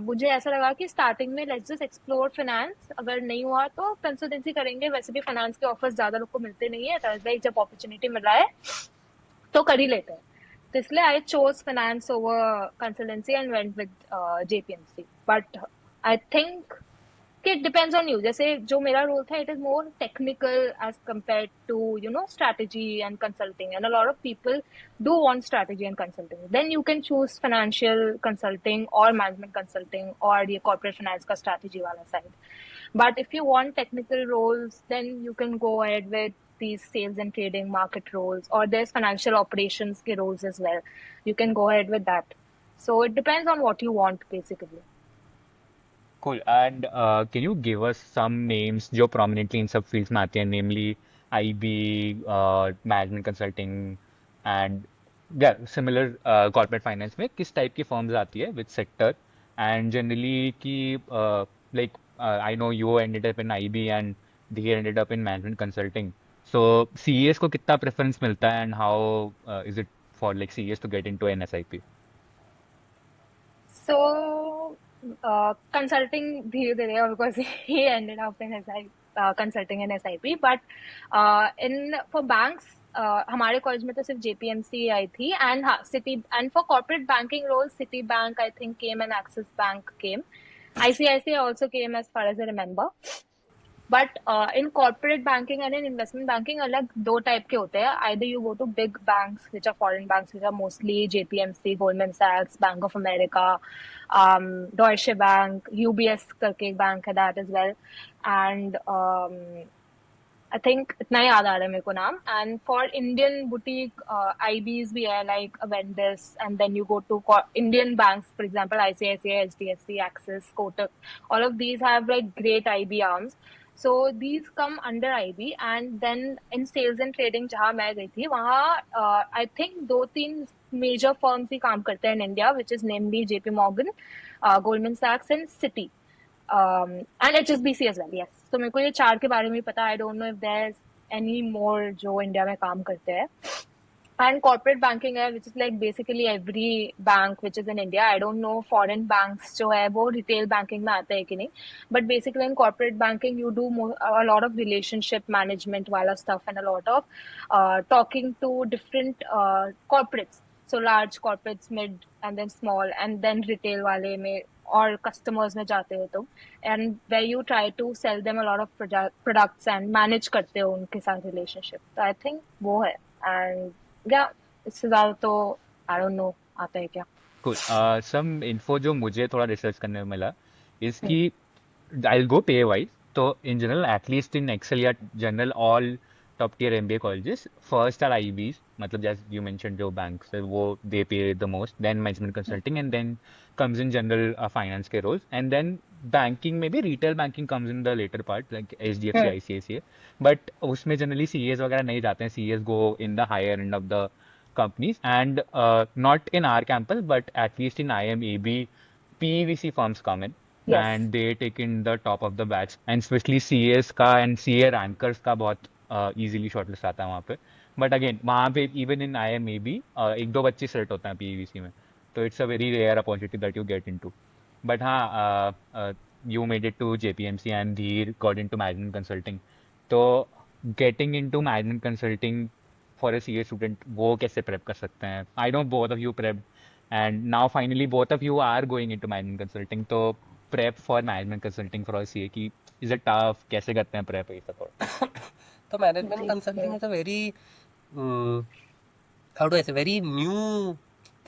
मुझे ऐसा लगा कि स्टार्टिंग में लेट्स जस्ट एक्सप्लोर फाइनेंस, अगर नहीं हुआ तो कंसल्टेंसी करेंगे, वैसे भी फाइनेंस के ऑफर्स ज्यादा लोग को मिलते नहीं है, तो लाइक जब अपॉर्चुनिटी मिला है तो कर ही लेते हैं। तो इसलिए I chose finance over consultancy and went with JPMC, but I think कि इट डिपेंड्स ऑन यू, जैसे जो मेरा रोल था it is more technical as compare to strategy and consulting, and a lot of people do want strategy and consulting, then you can choose financial consulting और management consulting और ये corporate finance का strategy वाला side. But if you want technical roles, then you can go ahead with these sales and trading market roles, or there's financial operations ke roles as well. You can go ahead with that. So it depends on what you want, basically. Cool. And can you give us some names जो prominently इन सब fields में आते हैं, namely IB, management consulting, and yeah, similar corporate finance में किस type की firms आती है, which sector, and generally कि like I know you ended up in IB and they ended up in management consulting. So CES को कितना preference मिलता है, and how is it for like CES to get into an SIP? So, consulting धीरे धीरे, of course, he ended up in consulting in SIP, but in for banks, हमारे college में तो सिर्फ JPMC आई थी, and हाँ, City, and for corporate banking roles, Citibank I think came and Axis Bank came. ICICI also came as far as I remember. But in corporate banking and in investment banking अलग दो type के होते हैं. Either you go to big banks which are foreign banks which are mostly JPMC, Goldman सैक्स, Bank of America, Deutsche Bank, UBS करके एक bank है, that is well. And I think इतना ही याद आ रहा है मेरे को नाम. And for Indian boutique IBs भी है, like Avendus, and then you go to Indian banks, for example ICICI, HDFC, Axis, Kotak. All of these have like great IB arms. So these come under IB. And then in sales and trading जहाँ मैं गई थी वहाँ I think दो तीन major firms ही काम करते हैं in India, which is namely JP Morgan, Goldman Sachs and Citi. And HSBC as well, yes. So मेरे को ये चार के बारे में पता. I don't know if there's any more जो इंडिया में काम करते हैं. And corporate banking है, which is like basically every bank which is in India. I don't know foreign banks जो है वो retail banking में आते हैं कि नहीं. But basically in corporate banking you do a lot of relationship management वाला stuff, and a lot of talking to different corporates. So large corporates, mid, and then small, and then retail वाले में और customers में जाते हो तुम, and where you try to sell them a lot of products and manage करते हो उनके साथ relationship. So I think वो है. And yeah, इससे ज़्यादा तो I don't know आता है क्या. Cool. Some info जो मुझे थोड़ा रिसर्च करने में मिला is कि I'll go pay wise. तो in general, at least in Excel या general all top tier MBA colleges, first are IBs, मतलब as you mentioned जो banks है वो they pay the most, then management consulting, and then comes in general finance के roles, and then banking maybe retail banking comes in the later part like HDFC, ICICI, but उसमें generally CAs वगैरह नहीं जाते हैं. CAs go in the higher end of the companies, and not in our campus but at least in IMAB, PVC firms come in Yes. and they take in the top of the batch, and especially CAs का and CA rankers का बहुत easily shortlist आता है वहाँ पे. But again वहाँ पे even in IMAB एक दो बच्चे सेलेक्ट होते हैं PVC में, तो it's a very rare opportunity that you get into. But हाँ you made it to JPMC and Dheer got into management consulting. तो getting into management consulting for a CA student वो कैसे prep कर सकते हैं? I know both of you prepped, and now finally both of you are going into management consulting. तो prep for management consulting for a CA की is it tough? कैसे करते हैं prep ये सब? तो management consulting is a very how do I say very new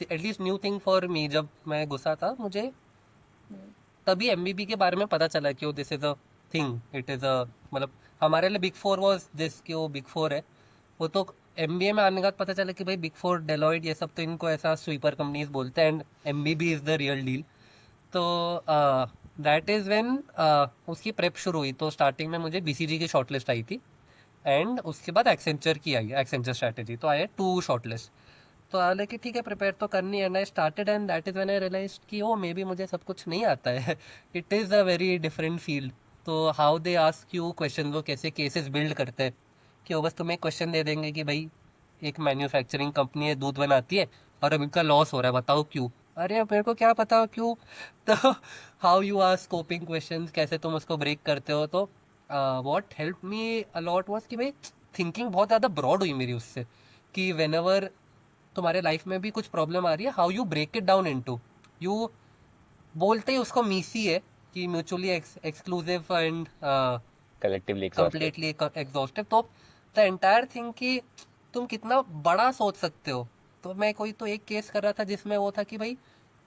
at least new thing for me. जब मैं घुसा था मुझे तभी MBB के बारे में पता चला कि वो this is a thing. It is अ मतलब हमारे लिए बिग फोर वॉज दिस कि वो बिग फोर है. वो तो MBA में आने के बाद पता चला कि भाई बिग फोर डेलॉइट ये सब तो इनको ऐसा स्वीपर कंपनीज बोलते हैं and MBB is the real deal. तो दैट इज़ व्हेन उसकी प्रेप शुरू हुई. तो स्टार्टिंग में मुझे BCG की शॉर्टलिस्ट आई थी एंड उसके बाद एक्सेंचर की आई, एक्सेंचर स्ट्रैटेजी. तो आए 2 शॉर्टलिस्ट. तो हालांकि कि ठीक है प्रिपेयर तो करनी है. And I started and that is when I realize कि ओ मे बी मुझे सब कुछ नहीं आता है. It is a very different field. तो how they ask you question, वो कैसे केसेस बिल्ड करते हैं कि वो बस तुम्हें क्वेश्चन दे देंगे कि भाई एक मैन्युफैक्चरिंग कंपनी है, दूध बनाती है और अब इनका लॉस हो रहा है, बताओ क्यों. अरे अब मेरे को क्या पता क्यों. तो how you are scoping questions, कैसे तुम उसको ब्रेक करते हो. तो what help me a lot was कि भाई थिंकिंग बहुत ज़्यादा ब्रॉड हुई मेरी उससे. कि वेन एवर तुम्हारे लाइफ में भी कुछ प्रॉब्लम आ रही है, how you break it down into. You बोलते ही उसको मीसी है कि mutually exclusive and Collectively exhausted. Completely exhaustive. तो द एंटायर थिंग कि तुम कितना बड़ा सोच सकते हो. तो मैं कोई तो एक केस कर रहा था जिसमें वो था कि भाई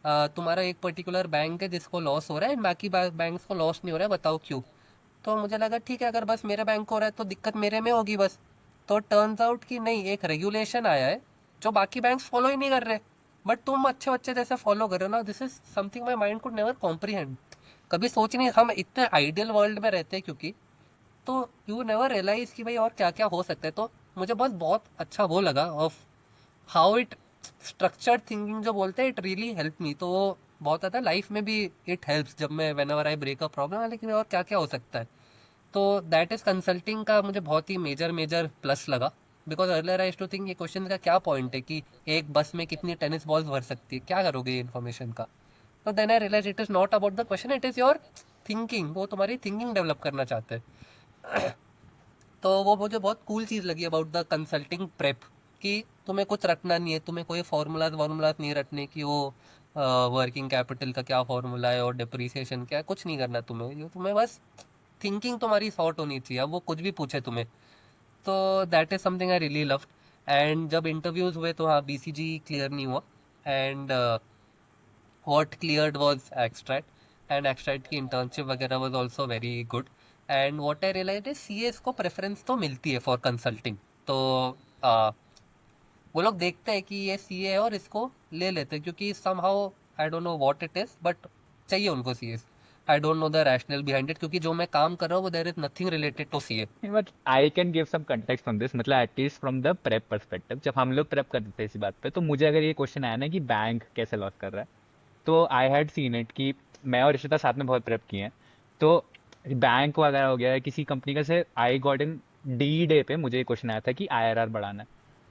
तुम्हारा एक पर्टिकुलर बैंक है जिसको लॉस हो रहा है, बाकी बैंक्स को लॉस नहीं हो रहा है, बताओ क्यों. तो मुझे लगा ठीक है अगर बस मेरे बैंक को हो रहा है तो दिक्कत मेरे में होगी बस. तो टर्न्स आउट कि नहीं, एक रेगुलेशन आया है जो बाकी बैंक्स फॉलो ही नहीं कर रहे, बट तुम अच्छे बच्चे जैसे फॉलो कर रहे हो ना. This is something my mind could never comprehend. कभी सोच नहीं, हम इतने आइडियल वर्ल्ड में रहते हैं क्योंकि. तो यू नेवर रियलाइज कि भाई और क्या क्या हो सकता है. तो मुझे बस बहुत अच्छा वो लगा of how it structured thinking जो बोलते हैं, इट रियली हेल्प मी. तो वो बहुत ज़्यादा लाइफ में भी इट हेल्प्स जब मैं whenever I break a problem है लेकिन और क्या क्या हो सकता है. तो दैट इज़ कंसल्टिंग का मुझे बहुत ही मेजर मेजर प्लस लगा. Because earlier I to think ये क्वेश्चन का क्या पॉइंट है कि एक बस में कितनी टेनिस बॉल्स भर सकती है, क्या करोगे ये इन्फॉर्मेशन का. तो then I realize it is not about the question, it is your thinking, वो तुम्हारी थिंकिंग डेवलप करना चाहते हैं। तो वो मुझे बहुत कूल चीज़ लगी अबाउट द कंसल्टिंग प्रेप, कि तुम्हें कुछ रटना नहीं है, तुम्हें कोई फार्मूलाज वार्मूलाज नहीं रटने की, वो वर्किंग कैपिटल का क्या फार्मूला है और डिप्रिसिएशन क्या है, कुछ नहीं करना तुम्हें, ये तुम्हें बस थिंकिंग तुम्हारी सॉर्ट होनी चाहिए, अब वो कुछ भी पूछे तुम्हें। तो that is something I really loved. And जब इंटरव्यूज़ हुए तो हाँ, बीसीजी क्लियर नहीं हुआ, and what cleared was extract, and extract की internship वगैरह was also very good. And what I realized is CS को preference तो मिलती है for consulting, तो आ, वो लोग देखते हैं कि ये सीए है और इसको ले लेते हैं, क्योंकि somehow I don't know what it is but चाहिए उनको CS। I don't know the rationale behind it, क्योंकि जो मैं काम कर रहा हूँ वो there is nothing related to CA। But I can give some context on this, मतलब at least from the prep perspective, जब हम लोग प्रेप करते थे इसी बात पे, तो मुझे अगर ये क्वेश्चन आया ना कि बैंक कैसे लॉस कर रहा है, तो आई हैड सीन इट कि मैं और रिश्ता साथ में बहुत प्रेप किए हैं। तो बैंक वगैरह हो गया है किसी कंपनी का, से आई गॉट इन डी डे पे मुझे ये क्वेश्चन आया था कि आईआरआर बढ़ाना है।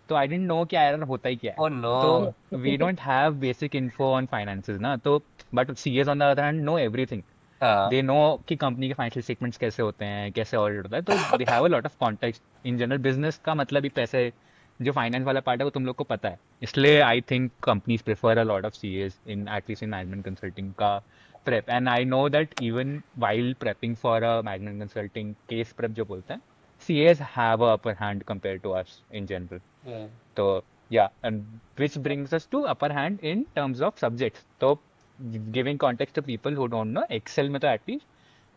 तो आई डेंट नो कि आईआरआर होता ही क्या है। Oh no। तो we don't have basic info on finances ना, तो but CAs on the other hand know everything. हाँ। दे नो कि कंपनी के फाइनेंशियल स्टेटमेंट्स कैसे होते हैं, कैसे ऑडिट होता है, तो they have a lot of context in general. Business का मतलब ही पैसे, जो फाइनेंस वाला पार्ट है वो तुम लोग को पता है, इसलिए I think companies prefer a lot of CAs in at least in management consulting का prep. And I know that even while prepping for a management consulting case prep जो बोलते हैं, CAs have a upper hand compare to us in general. Yeah. तो yeah, and which brings us to upper hand in terms of subjects. So giving context to people who don't know, Excel में तो at least,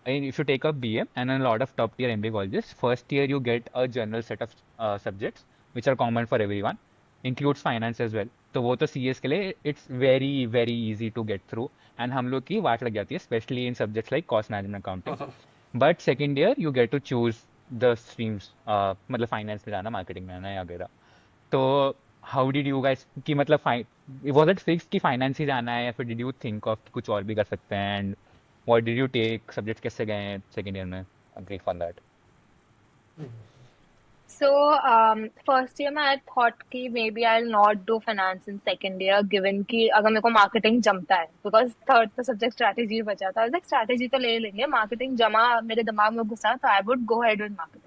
and if you take up BM and a lot of top tier MBA colleges, first year you get a general set of subjects which are common for everyone, includes finance as well. तो वो तो CS के लिए it's very very easy to get through, and हम लोग की वाट लग जाती है especially in subjects like cost management accounting. But second year you get to choose the streams, मतलब finance में जाना, marketing में जाना या वगैरह। तो हाउ डिड यू गाइस कि मतलब वाज इट फिक्स कि फाइनेंस ही जाना है, या फिर डिड यू थिंक ऑफ कुछ और भी कर सकते हैं? And what did you take subject, कैसे गए हैं सेकंड ईयर में? Brief on that. So, first year में I thought कि maybe I'll not do finance in second year, given कि अगर मेरे को marketing जमता है, because third तो subject strategy बचा था। I was like strategy तो ले लेंगे, marketing जमा मेरे दिमाग में घुसा, तो I would go ahead with marketing.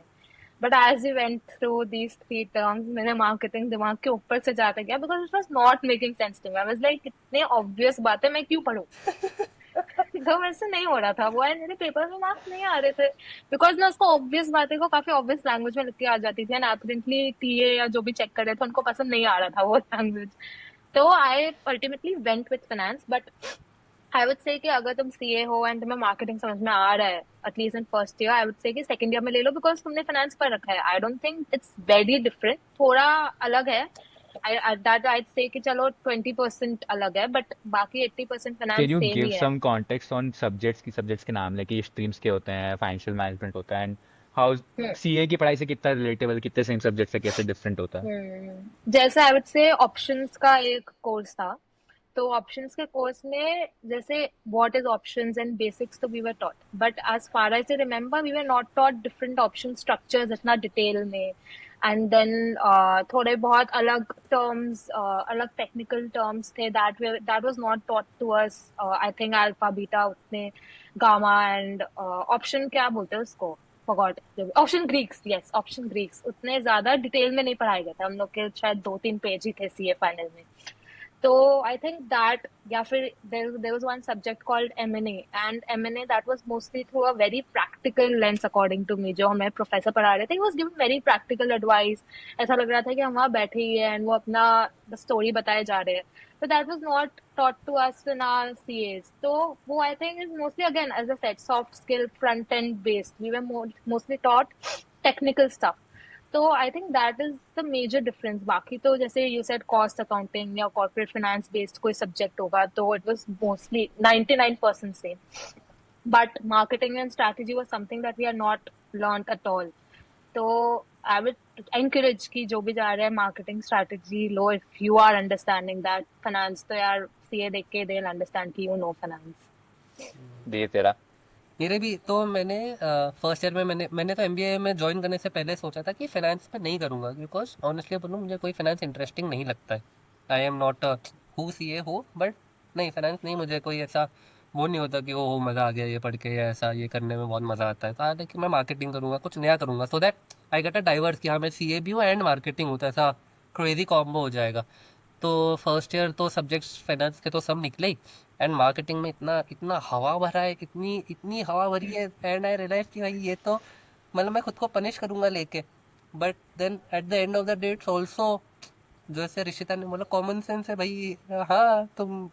But as we went through these three terms, मेरे marketing दिमाग के ऊपर से जाता गया, because it was not making sense to me. I was like, इतने obvious बातें मैं क्यों पढूं? तो मेरे से नहीं हो रहा था वो, एंड मेरे पेपर में मार्क्स नहीं आ रहे थे, बिकॉज मैं उसको ऑब्वियस बातें को काफी ऑब्वियस लैंग्वेज में लिख के आ जाती थी, एंड एपरेंटली टीए या जो भी चेक कर रहे थे उनको पसंद नहीं आ रहा था वो लैंग्वेज। तो I ultimately went with finance. But I would say कि अगर तुम सीए हो एंड तुम्हें मार्केटिंग समझ में आ रहा है at least in first year, I would say कि सेकंड ईयर में ले लो, बिकॉज तुमने फाइनेंस पर रखा है। I don't think it's very different, थोड़ा अलग है। दैट आई से कि चलो 20% अलग है, बट बाकी 80% can finance you same give he है। सम कॉन्टेक्स्ट ऑन सब्जेक्ट्स की, सब्जेक्ट्स के नाम लेके, स्ट्रीम्स के होते हैं, फाइनेंशियल मैनेजमेंट होता है, एंड हाउ सीए की पढ़ाई से कितना रिलेटेबल, कितने सेम सब्जेक्ट से कैसे डिफरेंट होता है? जैसे आई वुड से ऑप्शंस का एक कोर्स था, तो ऑप्शंस के कोर्स में जैसे what is options and basics तो we were taught, but as far as I remember we were not taught different option structures इतना डिटेल में। एंड देन थोड़े बहुत अलग टर्म्स, अलग टेक्निकल टर्म्स थे, that was not taught to us. I think alpha beta उतने, gamma and option क्या बोलते हैं उसको, forgot, option Greeks, yes option Greeks उतने ज्यादा डिटेल में नहीं पढ़ाए गए थे। हम लोग के शायद 2-3 पेज ही थे सीए फाइनल में। तो आई थिंक दैट, या फिर there was one subject called M&A, and M&A that was mostly through a very practical lens according to me। जो हमें प्रोफेसर पढ़ा रहे थे, he was giving very practical advice। ऐसा लग रहा था कि हम वहाँ बैठे ही हैं and वो अपना स्टोरी बताए जा रहे हैं। So that was not taught to us in our CAs। तो वो I think is mostly again as I said soft skill front end based। We were mostly taught technical stuff। तो I think that is the major difference. बाकी तो जैसे you said cost accounting या corporate finance based कोई subject होगा तो it was mostly 99% same, but marketing and strategy was something that we are not learned at all. तो I would encourage कि जो भी जा रहे हैं मार्केटिंग स्ट्रैटेजी लो, if you are understanding that. Finance तो यार सीए देख के दे अंडरस्टैंड कि यू नो फाइनेंस। दे तेरा। मेरे भी तो मैंने फर्स्ट ईयर में मैंने तो एमबीए में ज्वाइन करने से पहले सोचा था कि फाइनेंस में नहीं करूँगा, बिकॉज ऑनेस्टली बोलूँ मुझे कोई फाइनेंस इंटरेस्टिंग नहीं लगता है। I am not who CA हो, बट नहीं फाइनेंस नहीं, मुझे कोई ऐसा वो नहीं होता कि ओ मज़ा आ गया ये पढ़ के, या ऐसा ये करने में बहुत मज़ा आता है। तो आता है कि मैं मार्केटिंग करूँगा, कुछ नया करूँगा, so that I get a diverse कि हाँ मैं सीए भी हूँ एंड मार्केटिंग हूँ, तो ऐसा क्रेजी कॉम्बो हो जाएगा। तो फर्स्ट ईयर तो सब्जेक्ट्स फाइनेंस के तो सब निकले ही, एंड मार्केटिंग में इतना इतना हवा भरा है, इतनी इतनी हवा भरी है, एंड आई रियलाइज कि भाई ये तो मतलब मैं खुद को पनिश करूंगा लेके। But then at the end of the day it's also, जैसे ऋषिता ने बोला, कॉमन सेंस है भाई। हाँ तुम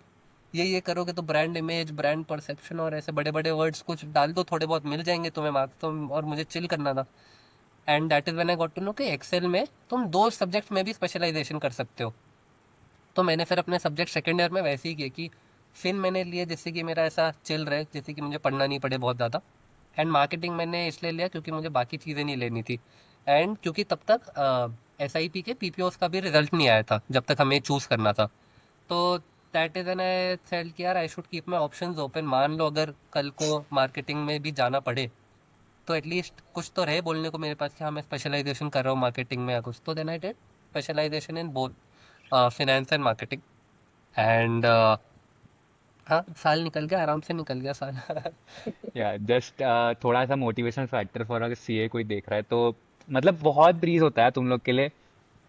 ये करोगे तो ब्रांड इमेज, ब्रांड परसेप्शन और ऐसे बड़े बड़े वर्ड्स कुछ डाल दो, थोड़े बहुत मिल जाएंगे तुम्हें मार्क्स। तो और मुझे चिल करना था, and that is when I got to know कि एक्सेल में तुम दो सब्जेक्ट में भी स्पेशलाइजेशन कर सकते हो। तो मैंने फिर अपने सब्जेक्ट सेकेंड ईयर में वैसे ही किए कि फिर मैंने लिए जिससे कि मेरा ऐसा चिल रहे, जैसे कि मुझे पढ़ना नहीं पड़े बहुत ज़्यादा। एंड मार्केटिंग मैंने इसलिए लिया क्योंकि मुझे बाकी चीज़ें नहीं लेनी थी, एंड क्योंकि तब तक एस आई पी के पीपीओस का भी रिजल्ट नहीं आया था जब तक हमें चूज़ करना था। तो that is an I said कि यार I should keep my options open, मान लो अगर कल को मार्केटिंग में भी जाना पड़े तो एटलीस्ट कुछ तो रहे बोलने को मेरे पास कि हाँ मैं स्पेशलाइजेशन कर रहा हूँ मार्केटिंग में या कुछ। तो then I did specialization in both finance and marketing. And हाँ साल निकल गया, आराम से निकल गया साल। या जस्ट थोड़ा सा मोटिवेशन फैक्टर फॉर अगर सीए कोई देख रहा है तो मतलब बहुत ब्रीज होता है तुम लोग के लिए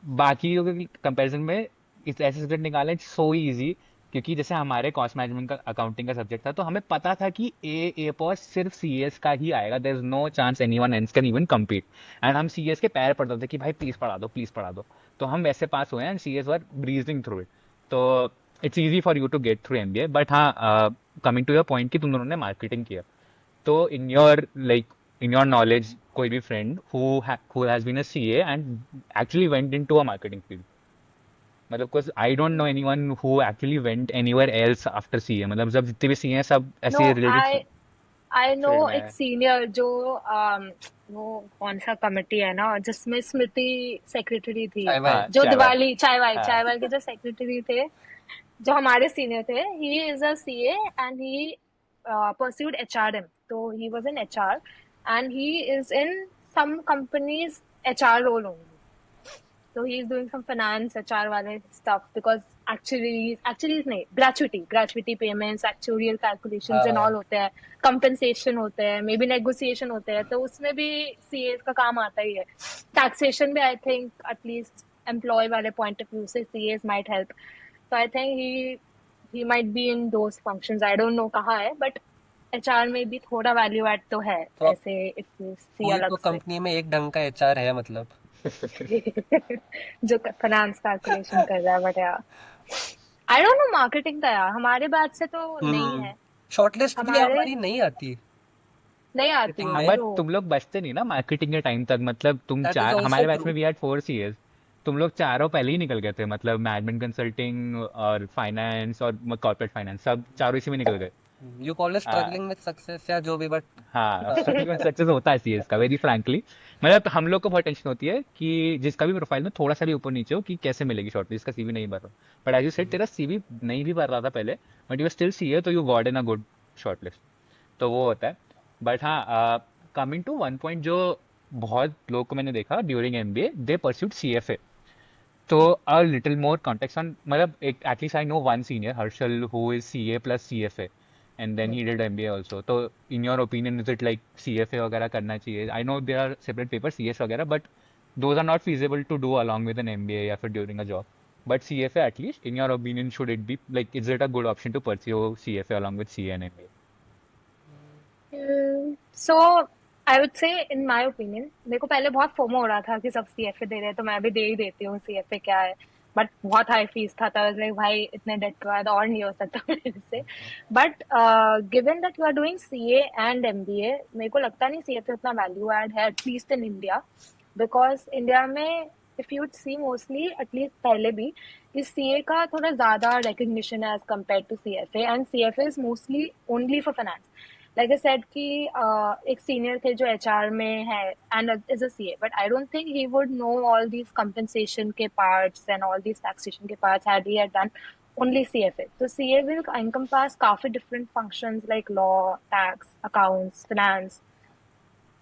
बाकी के कंपैरिजन में। इस ऐसे सब्जेक्ट निकालें सो इजी, क्योंकि जैसे हमारे कॉस्ट मैनेजमेंट का अकाउंटिंग का सब्जेक्ट था तो हमें पता था कि ए पर सिर्फ सीएस का ही आएगा, there is no chance anyone else can even compete. And हम सीएस के पैर पड़ते थे कि भाई प्लीज पढ़ा दो, प्लीज पढ़ा दो। तो हम वैसे पास हुए हैं and CAs were breezing through it. तो it's easy for you to get through MBA. But हाँ, कमिंग टू योर पॉइंट कि तुम दोनों ने मार्केटिंग किया, तो in your like in your knowledge कोई भी friend who has been a CA and actually went into a marketing field, मतलब because I don't know anyone who actually went anywhere else after CA, मतलब जब जितने भी CA हैं सब no, ऐसे रिलेटेड आई नो फील्ड एक में। सीनियर जो वो कौन सा कमेटी है ना जिसमें स्मृति सेक्रेटरी थी, चाय बाय। हाँ जो चाय बाय। दिवाली हाँ चाय वाय के जो सेक्रेटरी थे, जो हमारे सीनियर थे, he is a CA and he pursued HRM. So he was in HR and he is in some companies HR role only. So he is doing some finance HR wale stuff because actually नहीं, gratuity payments, actuarial calculations and all होते हैं, compensation होते हैं, maybe negotiation होते हैं, तो उसमें भी CAs का काम आता ही है। Taxation भी I think at least employee वाले point of view से CAs might help. So I think he might be in those functions. I don't know कहाँ है, but HR में भी थोड़ा value add तो है तो ऐसे if you see पूरी तो अलग से। कंपनी में एक ढंग का एचआर है मतलब। जो फाइनेंस कैलकुलेशन कर रहा है, बट यार आई डोंट नो मार्केटिंग का यार हमारे बैच से तो नहीं है। शॉर्टलिस्ट भी हमारे हमारी नहीं आती नहीं आती मार्केटिंग है में। But true. तुम लोग बचते नहीं ना मार्केटिंग के टाइम तक, मतलब तुम दैट इज चार, ऑल्सो हमारे बैच ट्रू। में वी हैड 4 सीएस, तुम लोग चारों पहले ही निकल गए थे, मतलब मैनेजमेंट कंसल्टिंग और फाइनेंस और कॉर्पोरेट फाइनेंस सब चारों इसी में निकल गए। You call it uh, struggling with success या जो भी, बट हाँ सक्सेस होता है सीएस का वेरी फ्रैंकली। मतलब हम लोग को बहुत टेंशन होती है कि जिसका भी प्रोफाइल में थोड़ा सा भी ऊपर नीचे हो कि कैसे मिलेगी शॉर्ट, जिसका सीवी नहीं भर रहा। बट एज यू सेड तेरा सीवी नहीं भी भर रहा था पहले, बट यू स्टिल सीए, तो you got in a good short list. तो वो होता है। बट हाँ, कमिंग टू वन पॉइंट जो बहुत लोग को मैंने देखा during MBA, they pursued CFA. तो a little more context on, मतलब एक at least I know one senior Harshal who is CA plus CFA and then he did MBA also. तो in your opinion is it like CFA वगैरह करना चाहिए? I know there are separate paper CS वगैरह, but those are not feasible to do along with an MBA या फिर during a job. But CFA at least in your opinion should it be like, is it a good option to pursue CFA along with CA and MBA? So I would say in my opinion मेरे को पहले बहुत FOMO हो रहा था कि सब CFA दे रहे हैं तो मैं भी दे ही देती हूँ, सीएफए क्या है। बट बहुत हाई फीस था, तो लाइक भाई इतने डेट के बाद और नहीं हो सकता मेरे से। But given that you are doing CA and MBA, मेरे को लगता नहीं सीएफए उतना वैल्यू एड है at least in India. Because India में if you see mostly at least पहले भी इस सीए का थोड़ा ज्यादा रिकग्निशन है as compare to CFA, and CFA is mostly only for finance. Like I said कि एक सीनियर थे जो एचआर में है and is a CA, but I don't think he would know all these compensation के parts and all these taxation के parts had he had done only CFA. So CA will encompass काफी different functions like law, tax, accounts, finance,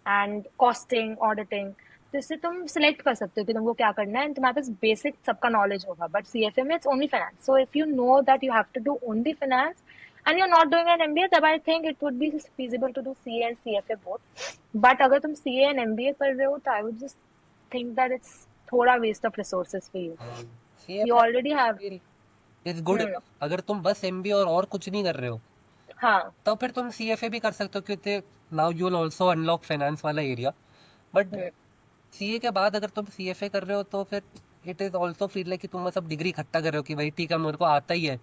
and costing, auditing. जिससे तुम select कर सकते हो कि तुमको क्या करना है एंड तुम्हारे पास बेसिक सबका नॉलेज होगा. बट सीएफए में it's only finance. So if you know that you have to do only finance and you're not doing an MBA, तब I think it would be feasible to do CA and CFA both. But अगर तुम CA and MBA कर रहे हो तो I would just think that it's थोड़ा waste of resources for you. You already have. Is good enough. अगर तुम बस एमबीए और कुछ नहीं कर रहे हो हाँ. तो फिर तुम सीएफए भी कर सकते हो, क्योंकि now you will also unlock finance वाला एरिया. बट सीए के बाद अगर तुम सीएफए कर रहे हो तो फिर it is also feel like कि तुम सब डिग्री इकट्ठा कर रहे हो कि भाई ठीक है मेरे को आता ही है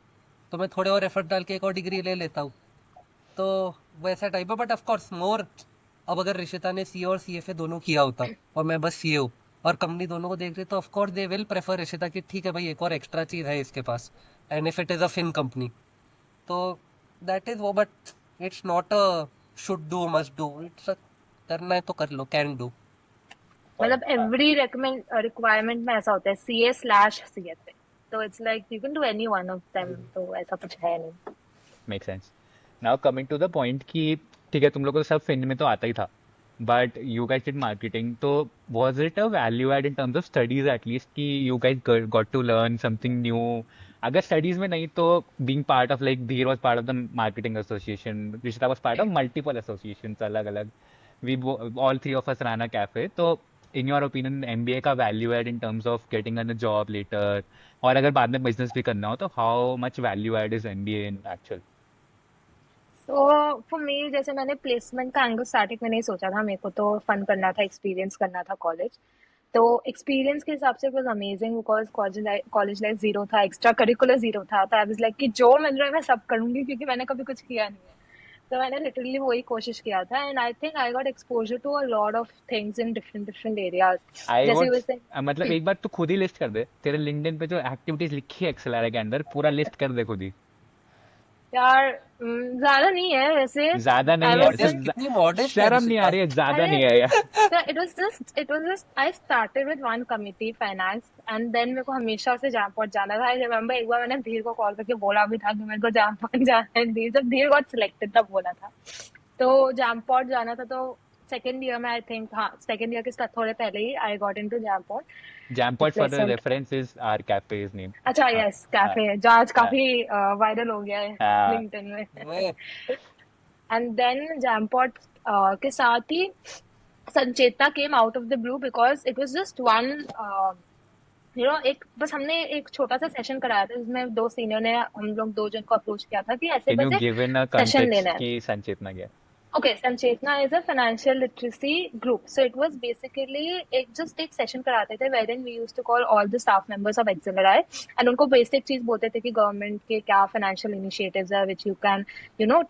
तो मैं थोड़े और एफर्ट डाल के एक और डिग्री ले लेता हूँ. तो वैसा टाइप है. बट ऑफ कोर्स मोर, अब अगर रिशिता ने सीए और सीएफए दोनों किया होता और मैं बस सीए हूँ और कंपनी दोनों को देख रही तो of course they will prefer Rishita कि ठीक है भाई एक और एक्स्ट्रा चीज है इसके पास, and if it is a fin company तो दैट इज वो. But it's not a should do must do, it's करना है तो कर लो, कैन डू. मतलब every requirement में ऐसा होता है CA/CFA. तो it's like you can do any one of them. तो ऐसा कुछ है नहीं. Make sense. Now coming to the point कि ठीक है तुम लोगों को सब फिन में तो आता ही था, but you guys did marketing, तो was it a value add in terms of studies at least कि you guys got to learn something new? अगर स्टडीज में नहीं तो being part of like Dhir was part of the marketing association, Rishta was part of multiple associations अलग अलग. We all three of us run a cafe. तो in your opinion MBA का value add in terms of getting a job letter, और अगर बाद में business भी करना हो तो how much value add is MBA in actual? तो फॉर मी जैसे मैंने प्लेसमेंट का एंगल स्टार्टिंग में नहीं सोचा था. मेरे को तो फन करना था, एक्सपीरियंस करना था कॉलेज. तो एक्सपीरियंस के हिसाब से was amazing because college life zero था, एक्स्ट्रा करिकुलर जीरो था. तो आई वाज लाइक कि जो मिल रहा है मैं सब करूंगी क्योंकि मैंने कभी कुछ किया नहीं है. तो मैंने लिटरली वही कोशिश किया था and I think I got exposure to a lot of things in different different areas. I जैसे वुड, वैसे मतलब एक बार तू खुद ही लिस्ट कर दे, तेरे लिंक्डइन पे जो एक्टिविटीज लिखी है एक्सेलर के अंदर पूरा लिस्ट कर दे खुद ही. यार ज्यादा नहीं है वैसे. ज्यादा आई नहीं है वाज ऐसे मॉडेस्ट, जस्ट कितनी मॉडेस्ट है शर्म नहीं आ रिशिता. रही है? ज्यादा अरे नहीं है यार. so it was just I started with one committee finance and then मेरे को हमेशा से जामपॉट जाना था. I remember एक बार मैंने धीर को कॉल करके बोला भी था कि मेरे को जामपॉट जाना है. धीर जब धीर गॉट सिलेक्टेड तब बोला था. तो जामपॉट जाना था. तो सेकेंड ईयर में आई थिंक, हाँ सेकेंड ईयर के साथ थोड़े पहले ही I got into Jampot. Jampot for the pleasant. Reference is our cafe's name. अच्छा हाँ यस हाँ कैफे जो आज हाँ काफी वायरल हो गया है हाँ. लिंक्डइन में. मैं एंड देन जामपॉट के साथ ही Sanchetna came out of the blue because it was just one एक बस हमने एक छोटा सा सेशन कराया था जिसमें दो सीनियर ने हम लोग दो जन को अप्रोच किया था कि ऐसे कैन यू बस एक give in a session context लेना है. की संचेतना क्या? Okay, Sanchetna is a financial literacy group. So it was basically एक सेशन कराते थे wherein we used to call all the staff members of XLRI and उनको basic चीज बोलते थे कि गवर्नमेंट के क्या financial initiatives है which you can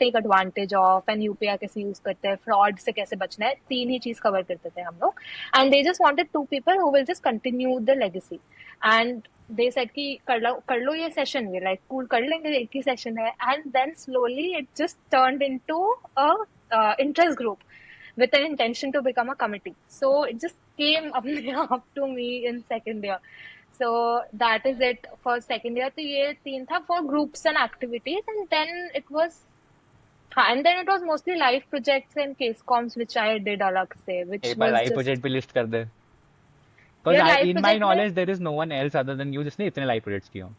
take advantage of and UPI कैसे यूज करते हैं, fraud से कैसे बचना है. तीन ही चीज कवर करते थे हम लोग and they just wanted two people who will just continue the legacy and they said कि कर लो ये सेशन. वे लाइक कूल कर लेंगे, एक ही सेशन है. And then slowly it just turned into a interest group with an intention to become a committee. So it just came up to me in second year. So that is it for second year. तो ये तीन था for groups and activities and then it was mostly life projects and case comms which I did अलग से, which एक बार was live just project भी list कर दे. Because यार लाइफ in my प्रोजेक्ट में. knowledge there is no one else other than you जिसने इतने live projects किए हों.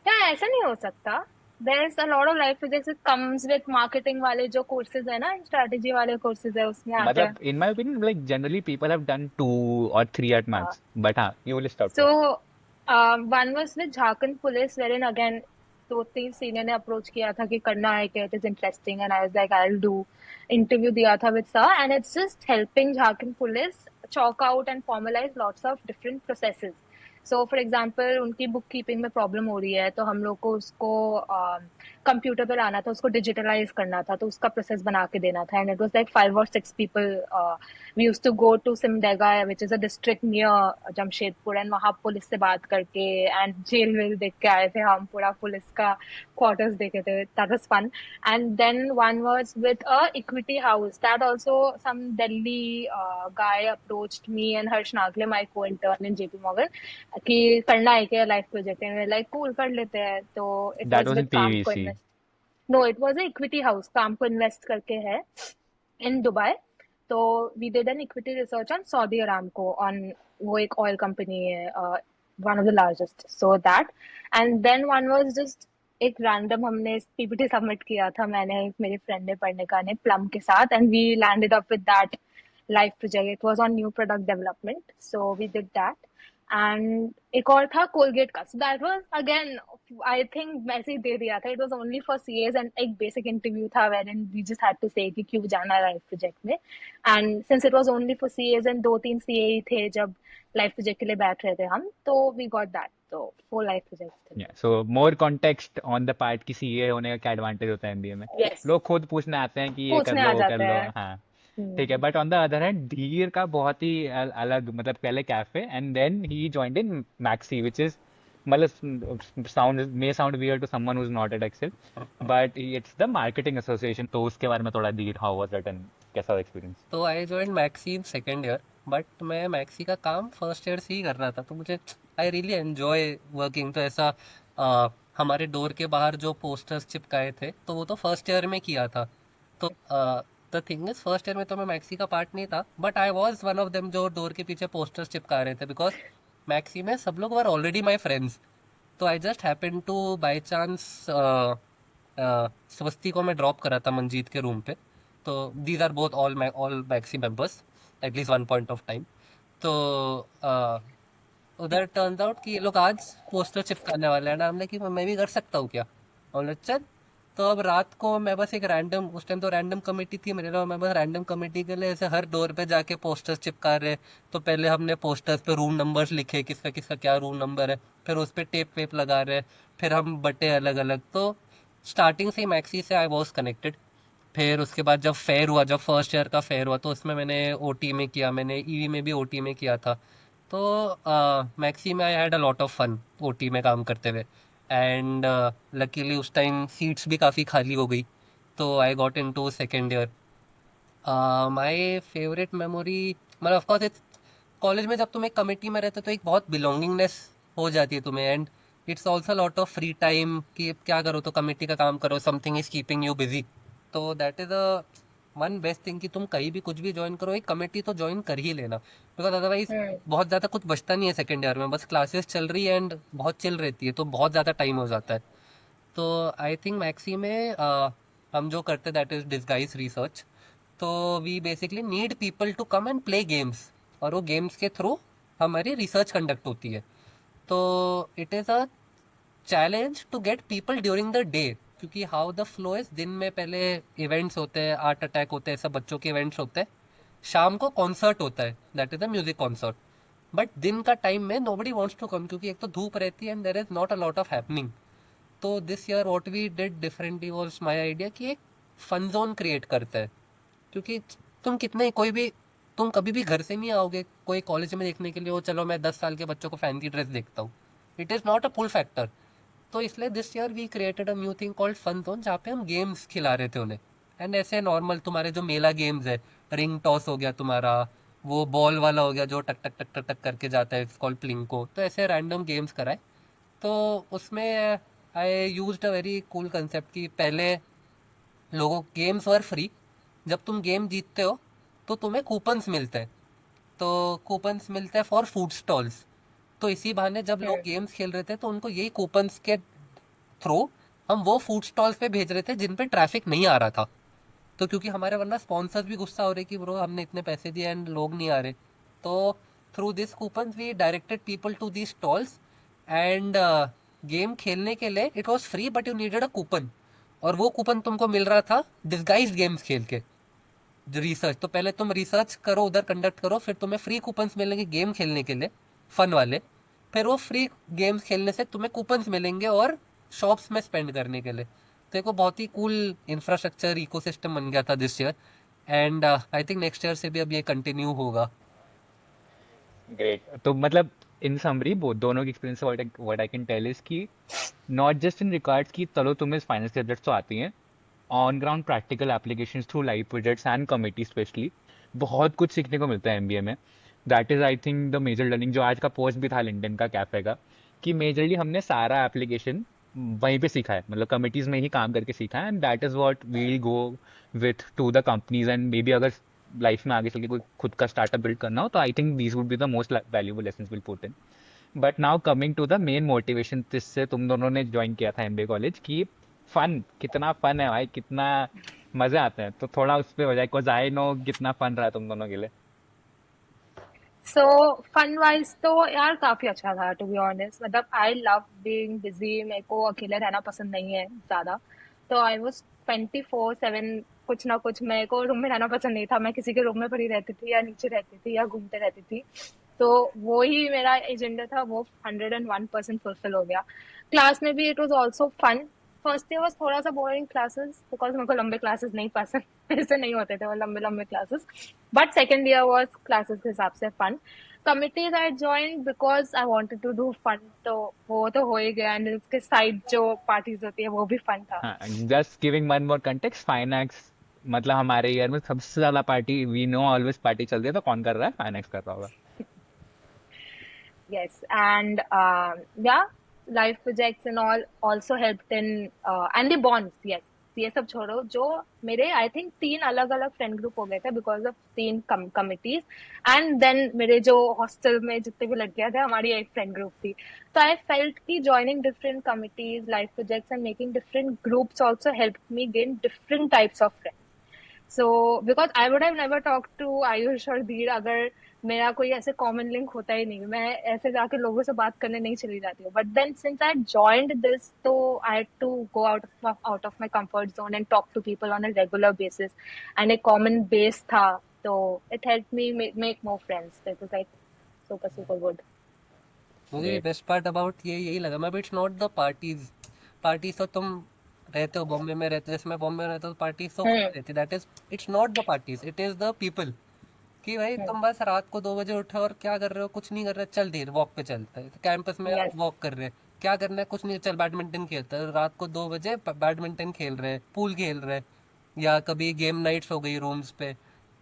क्या ऐसा नहीं हो सकता? There's a lot of life projects that comes with marketing वाले जो courses है ना, strategy वाले courses है उसमें आते मतलब हैं. in my opinion like generally people have done 2 or 3 at max, but हाँ you list out So first. one was with Jharkhand Police wherein again दो तीन सीनियर ने अप्रोच किया था कि करना है कि it is interesting and I was like I will do. Interview दिया था with sir and it's just helping Jharkhand police chalk out and formalize lots of different processes. So for example उनकी बुक कीपिंग में problem हो रही है तो हम लोग को उसको कंप्यूटर पे लाना था, उसको डिजिटलाइज करना था, तो उसका प्रोसेस बना के देना था. And it was like 5 or 6 people. We used to go to Simdega which is a district near Jamshedpur and वहां पुलिस से बात करके एंड जेल वेल देख के आए थे हम. पूरा पुलिस का क्वार्टर्स देखे थे. That was fun. And then one was with a equity house that also some Delhi guy approached me and Harsh Nagle, my co-intern in JP Morgan, कि करना है क्या लाइफ प्रोजेक्ट में. लाइक कूल कर लेते हैं. तो it That was was with in Kamco PVC. Invest. No it was a equity house Kamco invest करके है इन दुबई. तो we did an equity research on Saudi Aramco on, वो एक oil company है, one of the largest, so that. And then one was just एक random, हमने PPT submit किया था, मैंने, मेरे फ्रेंड ने पढ़ने का ने प्लम के साथ, and we landed up with that life project. It was on new product development, so we did that. And एक और था कोलगेट का, so that was again, I think message दे दिया था, it was only for CAs, and एक basic interview था where in we just had to say कि क्यों जाना लाइफ प्रोजेक्ट में। And since it was only for CAs and 2-3 CA ही थे जब लाइफ प्रोजेक्ट के लिए बैठ रहे थे हम, तो वी गॉट दैट, तो 4 लाइफ प्रोजेक्ट्स थे। So more context on the part की सीए होने का क्या एडवांटेज होता है एमबीए में, यस, लोग खुद पूछने आते हैं कि ये कर पूछने लो आ वो कर जाते लो, हैं। हाँ ठीक है। But on the other hand Dhir का बहुत ही अलग, मतलब पहले cafe and then he joined in Maxi which is, मतलब sound weird to someone who is not at XL, but it's the marketing association. तो उसके बारे में थोड़ा Dhir, how was it and कैसा एक्सपीरियंस? तो I join Maxi in second year, but मैं Maxi का काम फर्स्ट ईयर से ही कर रहा था, तो मुझे आई रियली एन्जॉय वर्किंग। तो ऐसा हमारे डोर के बाहर जो पोस्टर्स चिपकाए थे तो वो तो फर्स्ट ईयर में किया था। तो the thing is, first year में तो मैं मैक्सी का पार्ट नहीं था, but I was one of them जो डोर के पीछे पोस्टर्स चिपका रहे थे, बिकॉज मैक्सी में सब लोग वर ऑलरेडी माई फ्रेंड्स। तो I just happen to by chance, Swasti को मैं ड्रॉप करा था मंजीत के रूम पे। तो these are both all Maxi members at least one point of time. तो उधर टर्न्स आउट कि ये लोग आज पोस्टर चिपकाने वाले हैं ना, हमने कि मैं भी कर सकता हूँ क्या, हमने चल। तो अब रात को मैं बस एक रैंडम, उस टाइम तो रैंडम कमेटी थी मेरे लिए, मैं बस रैंडम कमेटी के लिए ऐसे हर डोर पे जाके पोस्टर्स चिपका रहे। तो पहले हमने पोस्टर्स पे रूम नंबर्स लिखे, किसका किसका क्या रूम नंबर है, फिर उस पर टेप वेप लगा रहे, फिर हम बटे अलग अलग। तो स्टार्टिंग से ही मैक्सी से आई वॉज कनेक्टेड। फिर उसके बाद जब फेयर हुआ, जब फर्स्ट ईयर का फेयर हुआ, तो उसमें मैंने ओटी में किया, मैंने ईवी में भी ओटी में किया था। तो मैक्सी में I had a lot of fun OT में काम करते हुए। एंड लकीली उस टाइम सीट्स भी काफ़ी खाली हो गई, तो I got in to second year. My favourite memory, मतलब ऑफकोर्स इट्स, कॉलेज में जब तुम एक कमेटी में रहते हो तो एक बहुत बिलोंगिंगनेस हो जाती है तुम्हें, and it's also lot of free time कि क्या करो, तो कमेटी का काम करो, something is keeping you busy. तो that is a one best thing कि तुम कहीं भी कुछ भी ज्वाइन करो, एक कमेटी तो ज्वाइन कर ही लेना, बिकॉज अदरवाइज हम्म। बहुत ज़्यादा कुछ बचता नहीं है सेकेंड ईयर में, बस क्लासेस चल रही है एंड बहुत चिल रहती है, तो बहुत ज़्यादा टाइम हो जाता है। तो आई थिंक मैक्सी में हम जो करते दैट इज़ डिस्गाइज रिसर्च। तो we basically need people to come and play games, और वो गेम्स के थ्रू हमारी रिसर्च कंडक्ट होती है। तो it is a challenge to get people during the day, क्योंकि हाउ द फ्लो इज, दिन में पहले इवेंट्स होते हैं, आर्ट अटैक होते हैं, सब बच्चों के इवेंट्स होते हैं, शाम को कॉन्सर्ट होता है, that is a music concert. But दिन का टाइम में नोबडी वांट्स टू कम, क्योंकि एक तो धूप रहती है and there is not a lot of happening. तो this year what we did differently was my idea कि एक फन जोन क्रिएट करते हैं, क्योंकि तुम कितने कोई भी, तुम कभी भी घर से नहीं आओगे कोई कॉलेज में देखने के लिए, वो चलो मैं 10 साल के बच्चों को फैंसी ड्रेस देखता हूँ, it is not a pull factor. तो इसलिए this year we created a new thing called fun zone, जहाँ पे हम गेम्स खिला रहे थे उन्हें। एंड ऐसे नॉर्मल तुम्हारे जो मेला गेम्स है, रिंग टॉस हो गया तुम्हारा, वो बॉल वाला हो गया जो टक टक टक टक टक करके जाता है, कॉल्ड प्लिंको, तो ऐसे रैंडम गेम्स कराए। तो उसमें I use a very cool concept कि पहले लोगों गेम्स वर फ्री, जब तुम गेम जीतते हो तो तुम्हें कूपन्स मिलते हैं, तो कूपन्स मिलते हैं फॉर फूड स्टॉल्स। तो इसी बहाने जब लोग हम्म। गेम्स खेल रहे थे तो उनको यही कूपन्स के थ्रू हम वो फूड स्टॉल्स पे भेज रहे थे जिन पे ट्रैफिक नहीं आ रहा था। तो क्योंकि हमारे वरना स्पॉन्सर्स भी गुस्सा हो रहे कि ब्रो हमने इतने पैसे दिए एंड लोग नहीं आ रहे, तो through this coupon we directed people to the stalls. And game खेलने के लिए it was free, but you needed a coupon, और वो कूपन तुमको मिल रहा था डिस्गाइज्ड गेम्स खेल के। रिसर्च तो पहले तुम रिसर्च करो, उधर कंडक्ट करो, फिर तुम्हें फ्री कूपन्स मिलेंगे गेम खेलने के लिए, फन वाले। फिर वो फ्री गेम्स खेलने से तुम्हें कूपन्स मिलेंगे और शॉप्स में स्पेंड करने के लिए। तो एक वो बहुत ही कूल इंफ्रास्ट्रक्चर इकोसिस्टम बन गया था this year, and I think next year से भी अब ये कंटिन्यू होगा। ग्रेट। तो मतलब इन समरी वो दोनों की एक्सपीरियंस से what I can tell is कि नॉट जस्ट इन रिगार्ड्स कि चलो तुम्हें फाइनेंस सब्जेक्ट्स तो आती हैं, on ground practical applications through live projects and committee specially बहुत कुछ सीखने को मिलता है एमबीए में। That is I think the major learning, जो आज का पोस्ट भी था लिंक्डइन का कैफे का, कि मेजरली हमने सारा एप्लीकेशन वहीं पे सीखा है, मतलब कमिटीज में ही काम करके सीखा है, and that is what we'll go with to the companies. And maybe अगर लाइफ में आगे चल के कोई खुद का स्टार्टअप बिल्ड करना हो, तो I think these would be the most valuable lessons will put in. But now coming to the main motivation जिससे तुम दोनों ने ज्वाइन किया था एमबीए कॉलेज की, फन, कितना फन है भाई, कितना मजे आते हैं, तो थोड़ा उस पर हो जाए, बिकॉज आई नो कितना फन रहा है तुम दोनों के लिए। सो फन वाइज तो यार काफी अच्छा था, टू बी ऑनेस्ट। मतलब आई लव बीइंग बिजी, मेरे को अकेले रहना पसंद नहीं है ज्यादा। तो आई वाज 24/7 कुछ ना कुछ, मेरे को रूम में रहना पसंद नहीं था, मैं किसी के रूम में पड़ी रहती थी या नीचे रहती थी या घूमते रहती थी। तो वो ही मेरा एजेंडा था, वो 101% फुलफिल हो गया। क्लास में भी it was also fun. First year was थोड़ा सा बोरिंग क्लासेस, बिकॉज मेरे को लंबे क्लासेस नहीं पसंद ऐसे नहीं होते थे वो लंबे लंबे classes. But second year was classes के हिसाब से fun. Committees I joined because I wanted to do fun, तो वो तो हो ही गया। एंड उसके साइड जो पार्टीज होती है वो भी फन था। हाँ, just giving one more context, Finex मतलब हमारे ईयर में सबसे ज्यादा party, we know always party चल रही है, तो कौन कर रहा है? फाइनेक्स कर रहा होगा। Yes, and yeah, life projects and all also helped in and the bonds. Yes, ये सब छोड़ो, जो मेरे आई थिंक 3 अलग-अलग फ्रेंड ग्रुप हो गए थे because of 3 committees. And then मेरे जो हॉस्टल में जितने भी लड़कियां थे, हमारी एक फ्रेंड ग्रुप थी। तो आई फेल्ट कि joining different committees, life projects and making different groups also help me gain different types of friends. So because I would have never talk to Ayush और धीर अगर मेरा कोई ऐसे कॉमन लिंक होता ही नहीं, मैं ऐसे जाके लोगों से बात करने नहीं चली जाती हूँ। But then since I joined this, तो I had to go out of my comfort zone and talk to people on a regular basis. And एक कॉमन बेस था, तो it help me make more friends. It was like super super good. मुझे great. Best part about ये यही लगा, मैं it's not the parties. Parties तो तुम रहते हो बॉम्बे में, रहते हो, इसमें बॉम्बे में रहते हो, पार्टीज तो हम्म। होती रहती, that is it's not the parties, it is the people. कि भाई तुम बस रात को 2 बजे उठे और क्या कर रहे हो, कुछ नहीं कर रहे, चल देर वॉक पे चलते हैं, कैंपस में यस। वॉक कर रहे हैं, क्या करना है, कुछ नहीं, चल बैडमिंटन खेलते हैं, रात को 2 बजे बैडमिंटन खेल रहे हैं, पूल खेल रहे हैं, या कभी गेम नाइट्स हो गई रूम्स पे,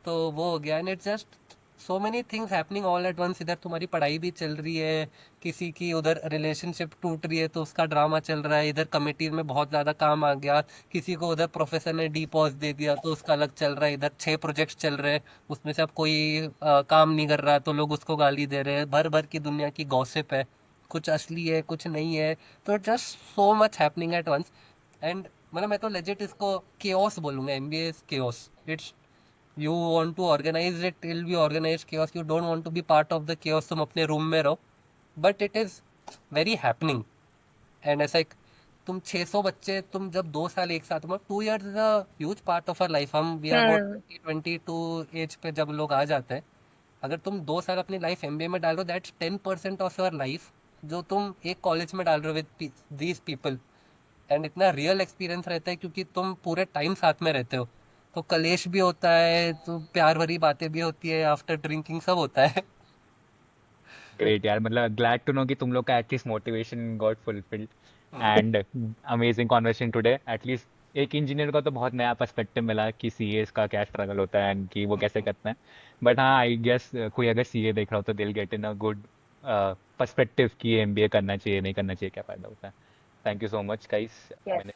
तो वो हो गया। And it's just so many things happening all at once. इधर तुम्हारी पढ़ाई भी चल रही है, किसी की उधर रिलेशनशिप टूट रही है तो उसका ड्रामा चल रहा है, इधर कमिटी में बहुत ज़्यादा काम आ गया, किसी को उधर प्रोफेसर ने डी पॉज दे दिया तो उसका अलग चल रहा है, इधर 6 प्रोजेक्ट्स चल रहे हैं, उसमें से अब कोई काम नहीं कर रहा तो लोग उसको गाली दे रहे हैं, भर भर की दुनिया की गॉसिप है, कुछ असली है कुछ नहीं है। तो it just so much happening at once. And मतलब मैं तो लेजिट इसको केओस बोलूंगा, MBA is chaos. It's you want to organize it, it will be organize chaos, you don't want to be part of the chaos, तुम अपने room में रहो, but it is very happening. एंड ऐसा एक तुम 600 बच्चे, तुम जब 2 साल एक साथ, मतलब 2 years is a huge part of our life. हम we are about hmm. 22 age पे जब लोग आ जाते हैं, अगर तुम 2 साल अपनी लाइफ एमबीए में डाल रहे हो, दैट्स 10% ऑफ योर लाइफ जो तुम एक कॉलेज में डाल रहे हो विद दीज पीपल। एंड इतना रियल एक्सपीरियंस रहता है क्योंकि तुम पूरे टाइम साथ में रहते हो, तो कलेश भी होता है, तो प्यार भरी बातें भी होती है, आफ्टर ड्रिंकिंग सब होता है। ग्रेट यार, मतलब ग्लैड टू नो कि तुम लोग का at least motivation got fulfilled. And amazing conversation today, at least एक इंजीनियर को तो बहुत नया पर्सपेक्टिव मिला कि सीए का क्या स्ट्रगल होता है एंड कि वो कैसे करते हैं। बट हाँ, आई गेस कोई अगर सीए देख रहा हो तो दिल get in a good perspective कि एमबीए करना चाहिए नहीं करना चाहिए, क्या फायदा होता है। Thank you so much guys. Yes.